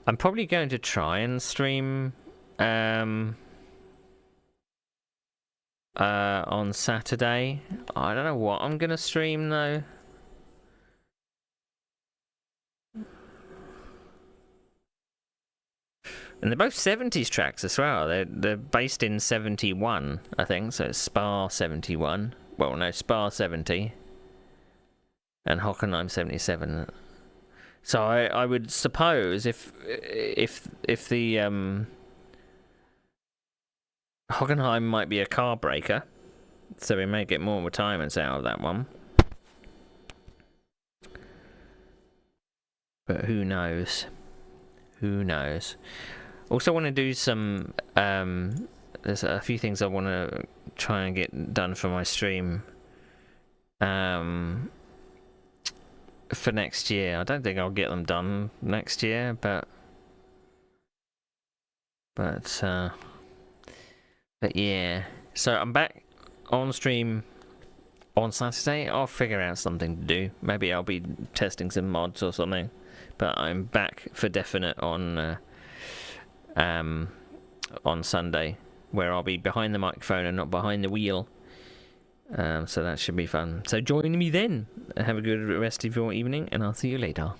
I'm probably going to try and stream on Saturday. I don't know what I'm going to stream though. And they're both 70s tracks as well. They're based in 71, I think. So it's Spa 71. Well, no, Spa 70. And Hockenheim 77. So I would suppose if the Hockenheim might be a car breaker, so we may get more retirements out of that one. But who knows? who knows? Also want to do some there's a few things I want to try and get done for my stream for next year. I don't think I'll get them done next year, but yeah. So I'm back on stream on Saturday. I'll figure out something to do. Maybe I'll be testing some mods or something. But I'm back for definite on Sunday, where I'll be behind the microphone and not behind the wheel. So that should be fun. So join me then. Have a good rest of your evening, and I'll see you later.